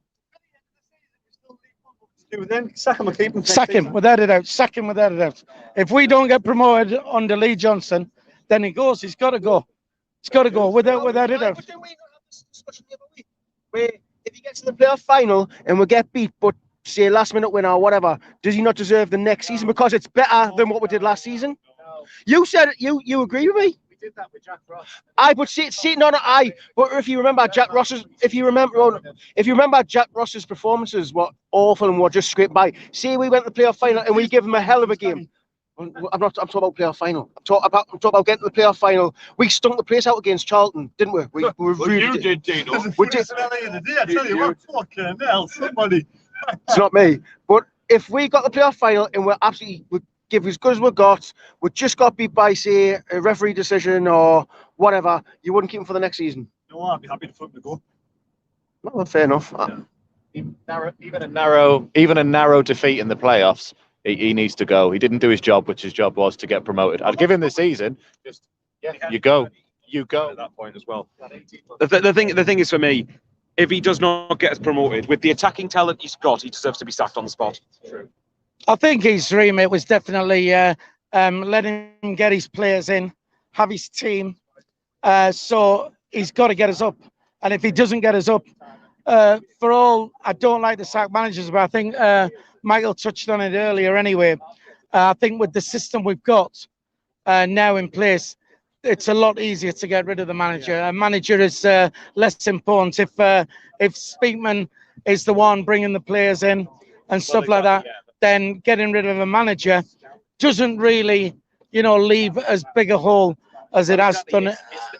Sack him or keep him. sack him without a doubt. Sack him without a doubt. If we don't get promoted under Lee Johnson, then he goes. He's got to go. He's got to go without a doubt. But then we had this discussion the other week, where if he gets to the playoff final and we get beat, but say last minute winner or whatever, does he not deserve the next season because it's better than what we did last season? No. You said it. You agree with me? We did that with Jack Ross. But if you remember Jack Jack Ross's performances were awful and were just scraped by. See, we went to the playoff final and we give him a hell of a game. I'm talking about playoff final. I'm talking about getting to the playoff final. We stunk the place out against Charlton, didn't we? We really did, Dino. We did. I tell you what, fucking hell, somebody. It's not me. But if we got the playoff final and we give as good as we got, we just got beat by, say, a referee decision or whatever, you wouldn't keep him for the next season. No, I'd be happy to flip the go. Well, fair enough. Yeah. Even a narrow defeat in the playoffs, he needs to go. He didn't do his job, which his job was to get promoted. I'd give him the season. Just you go at that point as well. The thing is, for me, if he does not get us promoted with the attacking talent he's got, he deserves to be sacked on the spot. True. I think his remit was definitely letting him get his players in, have his team. So he's got to get us up. And if he doesn't get us up, I don't like the sack managers, but I think Michael touched on it earlier anyway. I think with the system we've got now in place, it's a lot easier to get rid of the manager. A manager is less important. If Speakman is the one bringing the players in and stuff like that, then getting rid of a manager doesn't really, leave as big a hole as it has done.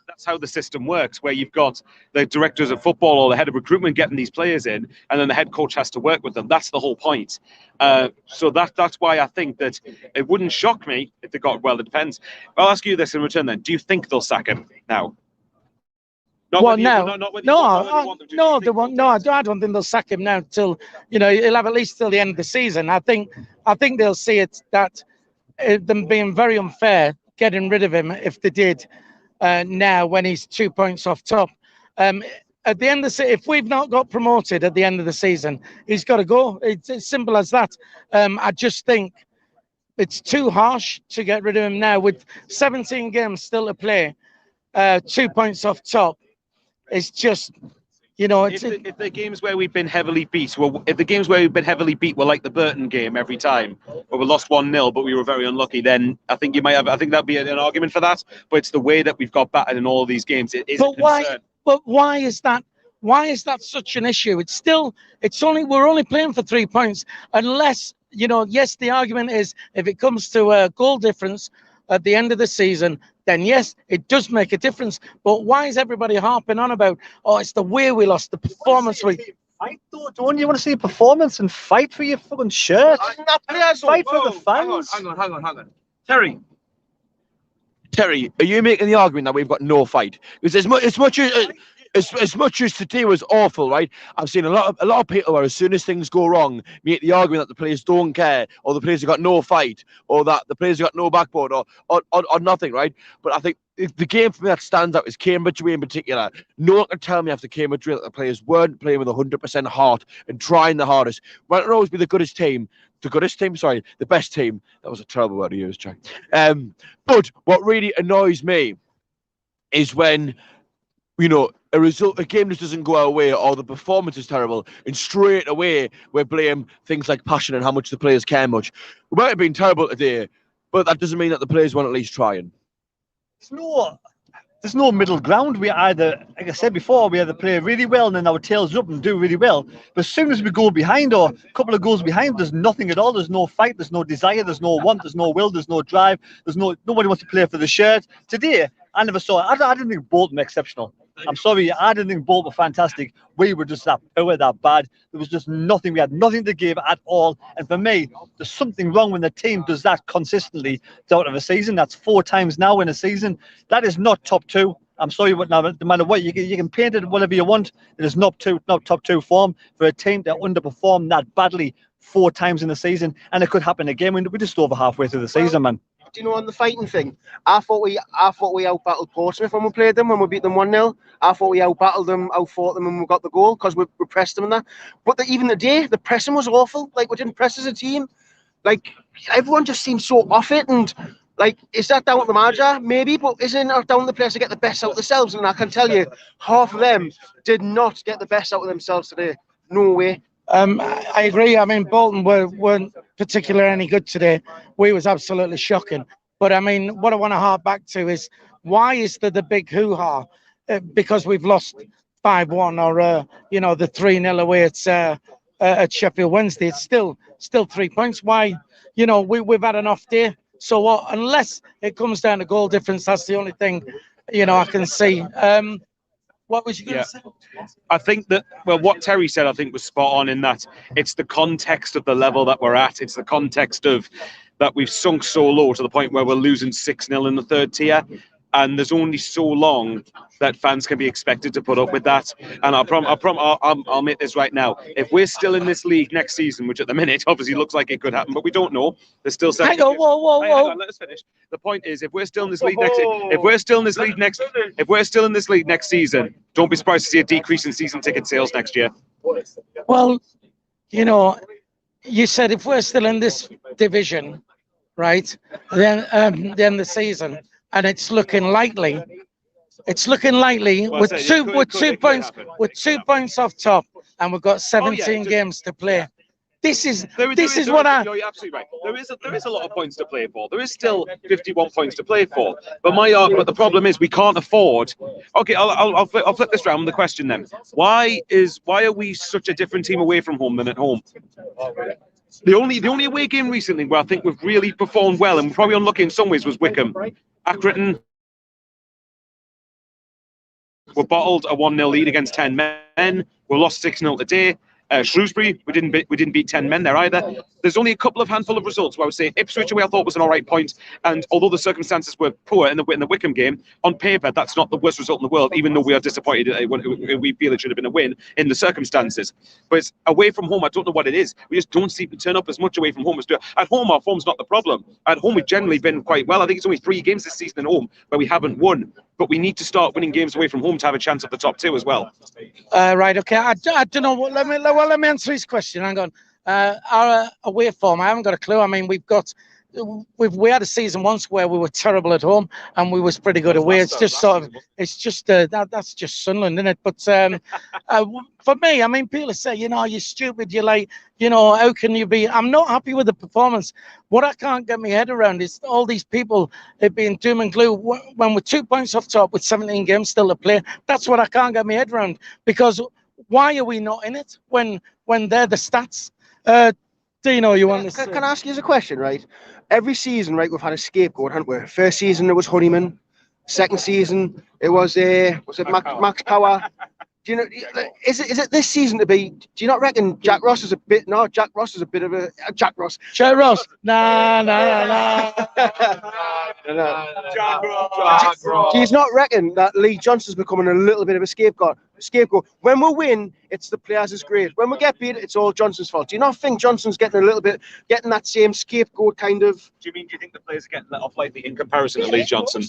That's how the system works, where you've got the directors of football or the head of recruitment getting these players in, and then the head coach has to work with them. That's the whole point. So that's why I think that it wouldn't shock me if they got, well, it depends. I'll ask you this in return then. Do you think they'll sack him now? I don't think they'll sack him now till, he'll have at least till the end of the season. I think they'll see it that them being very unfair, getting rid of him if they did now when he's 2 points off top. At the end of the if we've not got promoted at the end of the season, he's got to go. It's as simple as that. I just think it's too harsh to get rid of him now with 17 games still to play. 2 points off top. It's just, you know, it's if the games where we've been heavily beat, well, if the games where we've been heavily beat were like the Burton game every time, where we lost 1-0, but we were very unlucky, then I think you might have. I think that'd be an argument for that. But it's the way that we've got battered in all of these games. It is a concern. But why is that? Why is that such an issue? We're only playing for 3 points, unless, you know, yes, the argument is if it comes to a goal difference at the end of the season, then yes, it does make a difference. But why is everybody harping on about, oh, it's the way we lost, the performance Fight though, don't you want to see a performance and fight for your fucking shirt? Fight for the fans. Hang on. Terry, are you making the argument that we've got no fight? Because as much as today was awful, right? I've seen a lot of people where as soon as things go wrong, make the argument that the players don't care, or the players have got no fight, or that the players have got no backbone, or nothing, right? But I think the game for me that stands out is Cambridge away in particular. No one can tell me after Cambridge that the players weren't playing with 100% heart and trying the hardest. Might not always be the best team. That was a terrible word to use, Jack. But what really annoys me is when, you know, a game just doesn't go our way, or the performance is terrible, and straight away we blame things like passion and how much the players care much. We might have been terrible today, but that doesn't mean that the players weren't at least trying. There's no middle ground. We either, like I said before, we either play really well and then our tails up and do really well. But as soon as we go behind, or a couple of goals behind, there's nothing at all. There's no fight. There's no desire. There's no want. There's no will. There's no drive. Nobody wants to play for the shirt. Today, I never saw it. I didn't think Bolton were exceptional. I'm sorry, I didn't think Bolton were fantastic. We were just that poor, that bad. There was just nothing. We had nothing to give at all. And for me, there's something wrong when the team does that consistently throughout of a season. That's 4 times now in a season. That is not top 2. I'm sorry, but no matter what, you can paint it whatever you want. It is not top 2 form for a team to underperform that badly 4 times in the season. And it could happen again. We're just over halfway through the season, man. Do you know, on the fighting thing, I thought we out-battled Portsmouth when we played them, when we beat them 1-0. I thought we out-battled them, out-fought them, and we got the goal because we pressed them and that. But even today, the pressing was awful. Like, we didn't press as a team. Like, everyone just seemed so off it. And, like, is that down to the manager? Maybe, but isn't it down to the players to get the best out of themselves? And I can tell you, half of them did not get the best out of themselves today. No way. I agree. I mean, Bolton weren't particularly any good today. We was absolutely shocking. But I mean, what I want to harp back to is, why is there the big hoo-ha? Because we've lost 5-1 or you know, the 3-0 away at Sheffield Wednesday. It's still 3 points. Why? You know, we've had an off day. So what? Unless it comes down to goal difference, that's the only thing, you know, I can see. What was you going to say? I think that, well, what Terry said, I think, was spot on in that it's the context of the level that we're at. It's the context of that we've sunk so low to the point where we're losing 6-0 in the 3rd tier. And there's only so long that fans can be expected to put up with that. And I'll make this right now. If we're still in this league next season, which at the minute obviously looks like it could happen, but we don't know. There's still 7 Hang on, whoa. Hang on, let us finish. The point is, if we're still in this league next season, don't be surprised to see a decrease in season ticket sales next year. Well, you know, you said if we're still in this division, right, then the season. And it's looking likely. It's looking likely with 2 points off top, and we've got 17 games to play. This is what I. No, you're absolutely right. There is a lot of points to play for. There is still 51 points to play for. But but the problem is we can't afford. Okay, I'll flip this round with the question then. Why are we such a different team away from home than at home? The only away game recently where I think we've really performed well and probably unlucky in some ways was Wickham. Accrington were bottled a 1-0 lead against 10 men. We lost 6-0 today. Shrewsbury, we didn't beat 10 men there either. There's only a handful of results where I would say Ipswich away I thought was an all right point, and although the circumstances were poor in the Wickham game, on paper that's not the worst result in the world, even though we are disappointed. We feel it should have been a win in the circumstances. But it's away from home, I don't know what it is. We just don't seem to turn up as much away from home as at home. Our form's not the problem. At home we've generally been quite well. I think it's only 3 games this season at home where we haven't won. But we need to start winning games away from home to have a chance at the top 2 as well. Right, okay. I don't know. Let me answer his question. Hang on. Our away form, I haven't got a clue. I mean, we had a season once where we were terrible at home and we was pretty good away. It's just that's just Sunderland, isn't it? But for me, I mean, people say, you're stupid. You're like, how can you be? I'm not happy with the performance. What I can't get my head around is all these people being doom and gloom when we're 2 points off top with 17 games still to play. That's what I can't get my head around, because why are we not in it when they're the stats? Dino, you want to say? Can I ask you a question, right? Every season, right, we've had a scapegoat, haven't we? First season it was Honeyman. Second season it was Max Power. Do you know? Is it this season to be? Do you not reckon Jack Ross is a bit? No, Jack Ross is a bit of a Jack Ross. Jack Ross. Nah. Do you not reckon that Lee Johnson's becoming a little bit of a scapegoat? When we win, it's the players is great. When we get beat, it's all Johnson's fault. Do you not think Johnson's getting that same scapegoat kind of? Do you think the players are getting let off lightly in comparison to Lee Johnson?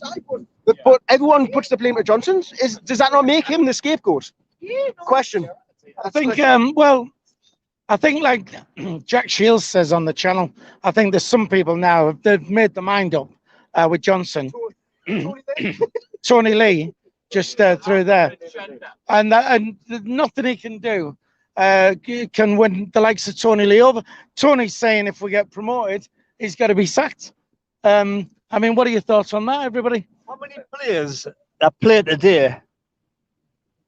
But everyone puts the blame at Johnson. Does that not make him the scapegoat? Question. I think I think like Jack Shields says on the channel, I think there's some people now they've made their mind up with Johnson. Tony Lee just through there, and nothing he can do can win the likes of Tony Lee over. Tony's saying if we get promoted, he's got to be sacked. I mean, what are your thoughts on that, everybody? How many players that played today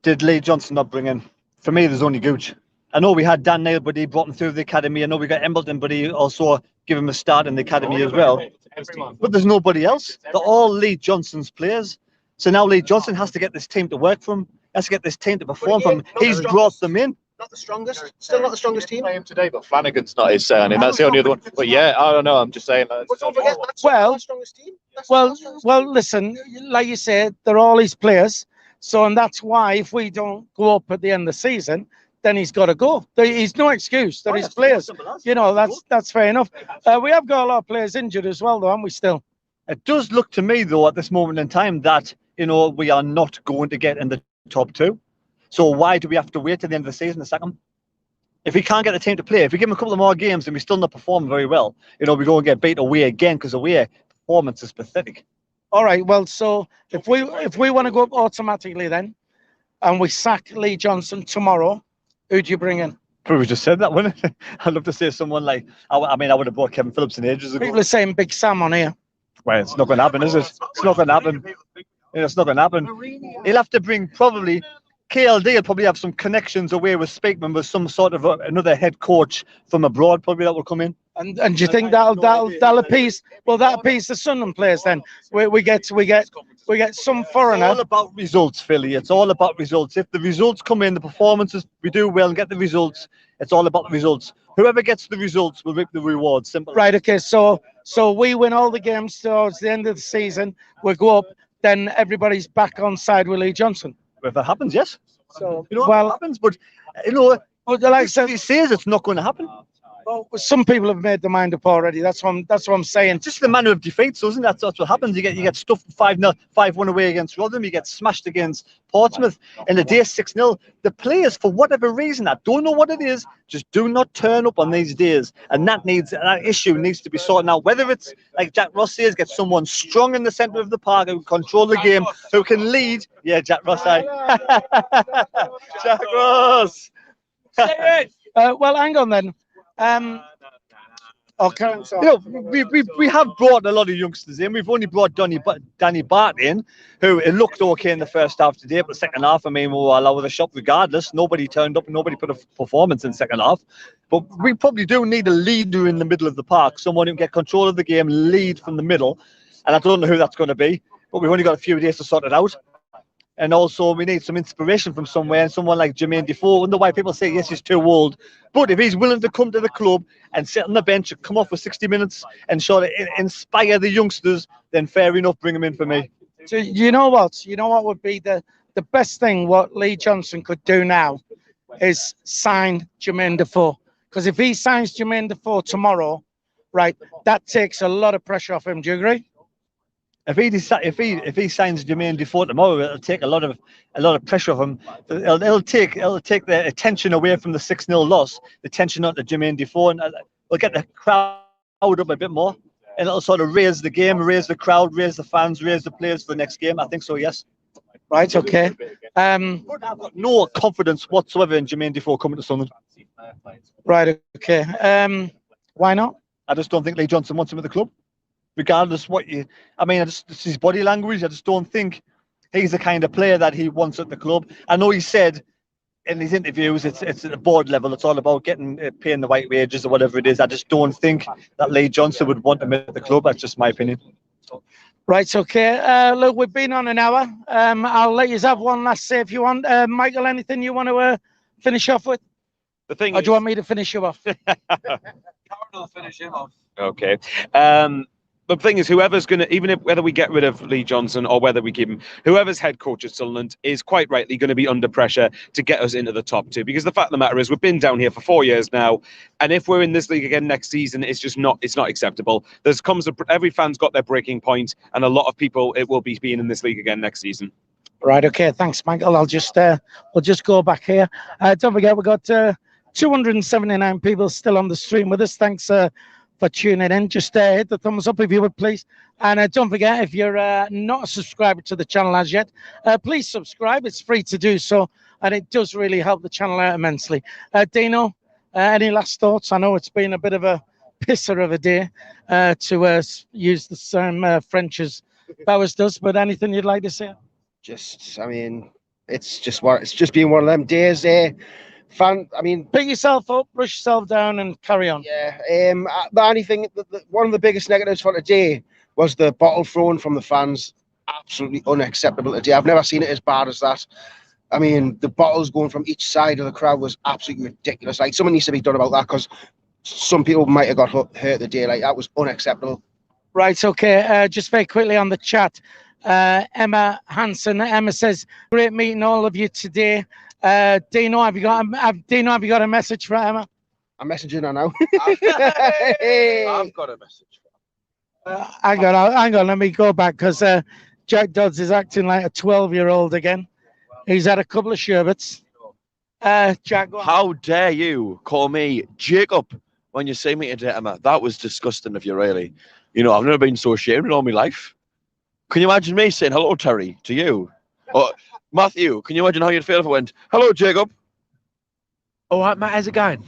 did Lee Johnson not bring in? For me, there's only Gooch. I know we had Dan Neil, but he brought him through the academy. I know we got Embleton, but he also gave him a start in the academy as well. But there's nobody else. They're all Lee Johnson's players. So now Lee Johnson has to get this team to work for him. He has to get this team to perform for him. He's brought them in. Not the strongest. Still not the strongest team. Play him today, but Flanagan's not his surname. That's the only other one. But yeah, I don't know. I'm just saying. Well, listen, like you said, they're all his players. So, and that's why if we don't go up at the end of the season, then he's got to go. He's no excuse. They're his players. That's fair enough. We have got a lot of players injured as well, though, haven't we? Still. It does look to me, though, at this moment in time that we are not going to get in the top 2. So why do we have to wait till the end of the season to sack him? If we can't get the team to play, if we give him a couple of more games and we still not perform very well, we go and get beat away again because away performance is pathetic. All right. Well, so if we want to go up automatically then, and we sack Lee Johnson tomorrow, who do you bring in? Probably just said that, wouldn't it? I'd love to say someone like I would have brought Kevin Phillips in ages ago. People are saying Big Sam on here. Well, it's not going to happen, is it? It's not going to happen. It's not going to happen. He'll have to bring probably. KLD will probably have some connections away with Speakman with some sort of another head coach from abroad probably that will come in. And do you think that'll appease? Well, that appease the Sunderland players then. We get some foreigner. It's all about results, Philly. It's all about results. If the results come in, the performances we do well and get the results. It's all about the results. Whoever gets the results will reap the rewards. Simple. Right. Okay. So we win all the games towards the end of the season. We go up. Then everybody's back on side with Lee Johnson. If that happens, yes. So what happens, but like he says, it's not going to happen. Well, some people have made their mind up already. That's what I'm saying. Just the manner of defeat, so isn't that? That's what happens. You get stuffed 5-0, 5-1 away against Rotherham. You get smashed against Portsmouth. In the day 6-0. The players, for whatever reason, I don't know what it is, just do not turn up on these days, and that issue needs to be sorted out. Whether it's like Jack Ross says, get someone strong in the centre of the park who can control the game, who can lead. Yeah, Jack Ross. Jack Ross. Well, hang on then. We have brought a lot of youngsters in. We've only brought Danny Bart in, who it looked okay in the first half today, but the second half, we were all over the shop regardless. Nobody turned up and nobody put a performance in the second half. But we probably do need a leader in the middle of the park, someone who can get control of the game, lead from the middle. And I don't know who that's going to be, but we've only got a few days to sort it out. And also, we need some inspiration from somewhere, and someone like Jermaine Defoe. I wonder why people say, yes, he's too old. But if he's willing to come to the club and sit on the bench and come off for 60 minutes and sort of inspire the youngsters, then fair enough, bring him in for me. So you know what? You know what would be the best thing what Lee Johnson could do now is sign Jermaine Defoe. Because if he signs Jermaine Defoe tomorrow, right, that takes a lot of pressure off him. Do you agree? If he signs Jermaine Defoe tomorrow, it'll take a lot of pressure off him. It'll take the attention away from the 6-0 loss, the tension onto Jermaine Defoe, and it'll get the crowd up a bit more, and it'll sort of raise the game, raise the crowd, raise the fans, raise the players for the next game. I think so. Yes. Right. Okay. I've got no confidence whatsoever in Jermaine Defoe coming to Sunderland. Right. Okay. Why not? I just don't think Lee Johnson wants him at the club. Regardless what you, it's his body language. I just don't think he's the kind of player that he wants at the club. I know he said in his interviews it's at the board level. It's all about paying the right wages or whatever it is. I just don't think that Lee Johnson would want him at the club. That's just my opinion. Right. Okay. Look, we've been on an hour. I'll let you have one last say if you want. Michael, anything you want to finish off with? The thing or is, do you want me to finish you off? Karen will finish him off. Okay. The thing is, whoever's going to, whether we get rid of Lee Johnson or whether we keep him, whoever's head coach at Sunderland is quite rightly going to be under pressure to get us into the top 2. Because the fact of the matter is, we've been down here for 4 years now, and if we're in this league again next season, it's not acceptable. Every fan's got their breaking point, and a lot of people it will be being in this league again next season. Right. Okay. Thanks, Michael. I'll just we'll just go back here. Don't forget, we've got 279 people still on the stream with us. Thanks. For tuning in. Just hit the thumbs up if you would, please. And don't forget, if you're not a subscriber to the channel as yet, please subscribe. It's free to do so, and it does really help the channel out immensely. Dino, any last thoughts? I know it's been a bit of a pisser of a day to use the same French as Bowers does, but anything you'd like to say? It's just been one of them days there. Pick yourself up, brush yourself down, and carry on. Yeah. But anything, one of the biggest negatives for today was the bottle thrown from the fans. Absolutely unacceptable today. I've never seen it as bad as that. The bottles going from each side of the crowd was absolutely ridiculous. Like, something needs to be done about that, because some people might have got hurt today. Like, that was unacceptable. Right. Okay. Just very quickly on the chat, Emma Hansen. Emma says, "Great meeting all of you today." Dino, have you got a message for Emma? I'm messaging her now. I've got a message. Hang on, let me go back, because Jack Dodds is acting like a 12-year-old again. He's had a couple of sherbets. Jack, go on. How dare you call me Jacob when you see me today, Emma? That was disgusting of you, really. I've never been so ashamed in all my life. Can you imagine me saying hello, Terry, to you? Or Matthew, can you imagine how you'd feel if I went, hello, Jacob? All right, Matt, how's it going?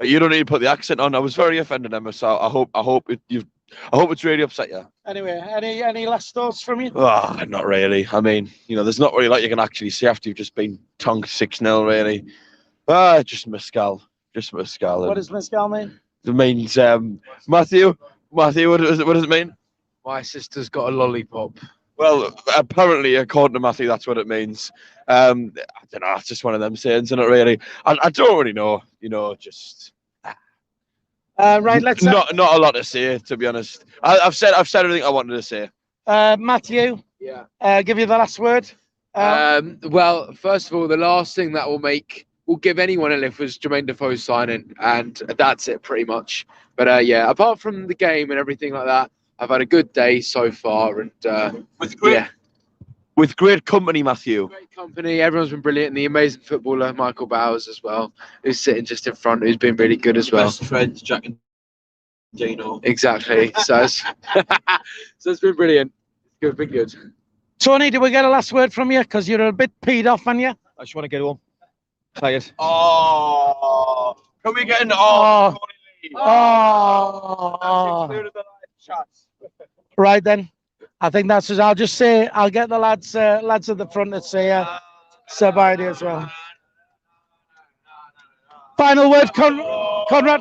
You don't need to put the accent on. I was very offended, Emma, so I hope it's really upset you. Anyway, any last thoughts from you? Not really. There's not really a lot you can actually say after you've just been tonked 6-0, really. Just mescal. What does mescal mean? It means, Matthew, what does it mean? My sister's got a lollipop. Well, apparently, according to Matthew, that's what it means. I don't know. It's just one of them sayings, isn't it, really? I don't really know. Just... right, let's... Not a lot to say, to be honest. I've said everything I wanted to say. Matthew? Yeah. Give you the last word. Well, first of all, the last thing that will give anyone a lift was Jermaine Defoe's signing, and that's it, pretty much. But, apart from the game and everything like that, I've had a good day so far, and with great company, Matthew. Great company. Everyone's been brilliant. And the amazing footballer Michael Bowers as well, who's sitting just in front, who's been really good as well. Best friends, Jack and Dino. Exactly. So it's been brilliant. It's been good. Tony, do we get a last word from you? Because you're a bit peed off, aren't you? I just want to get home. Tired. Oh, can we get an Right then, I think that's it. I'll just say, I'll get the lads at the front that say bye as well. Final word, Conrad.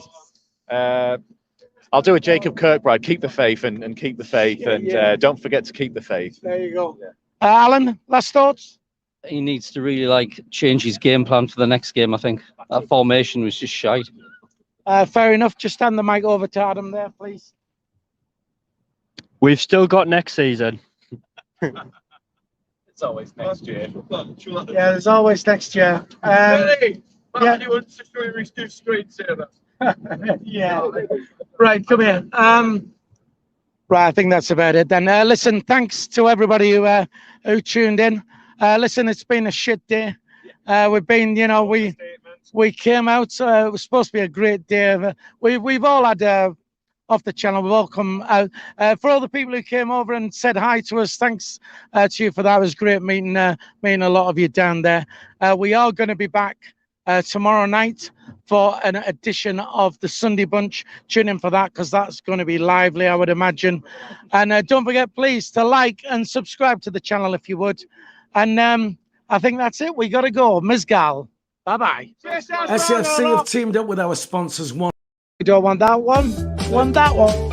I'll do a Jacob Kirkbride. Keep the faith and keep the faith, and don't forget to keep the faith. There you go. Alan, last thoughts. he needs to really like change his game plan for the next game. I think that formation was just shite. Fair enough. Just hand the mic over to Adam there, please. We've still got next season. It's always next year. Yeah, there's always next year. Yeah. Yeah. Right, come here. Right, I think that's about it then. Listen, thanks to everybody who tuned in. Listen, it's been a shit day. We've been, you know, we came out. It was supposed to be a great day. We've all had off the channel. We've all come out. For all the people who came over and said hi to us, thanks to you for that. It was great meeting a lot of you down there. We are going to be back tomorrow night for an edition of the Sunday Bunch. Tune in for that because that's going to be lively, I would imagine. And don't forget, please, to like and subscribe to the channel if you would. And I think that's it. We got to go. Ms. Gal, bye-bye. SAFC have teamed up with our sponsors. We don't want that one. Want that one.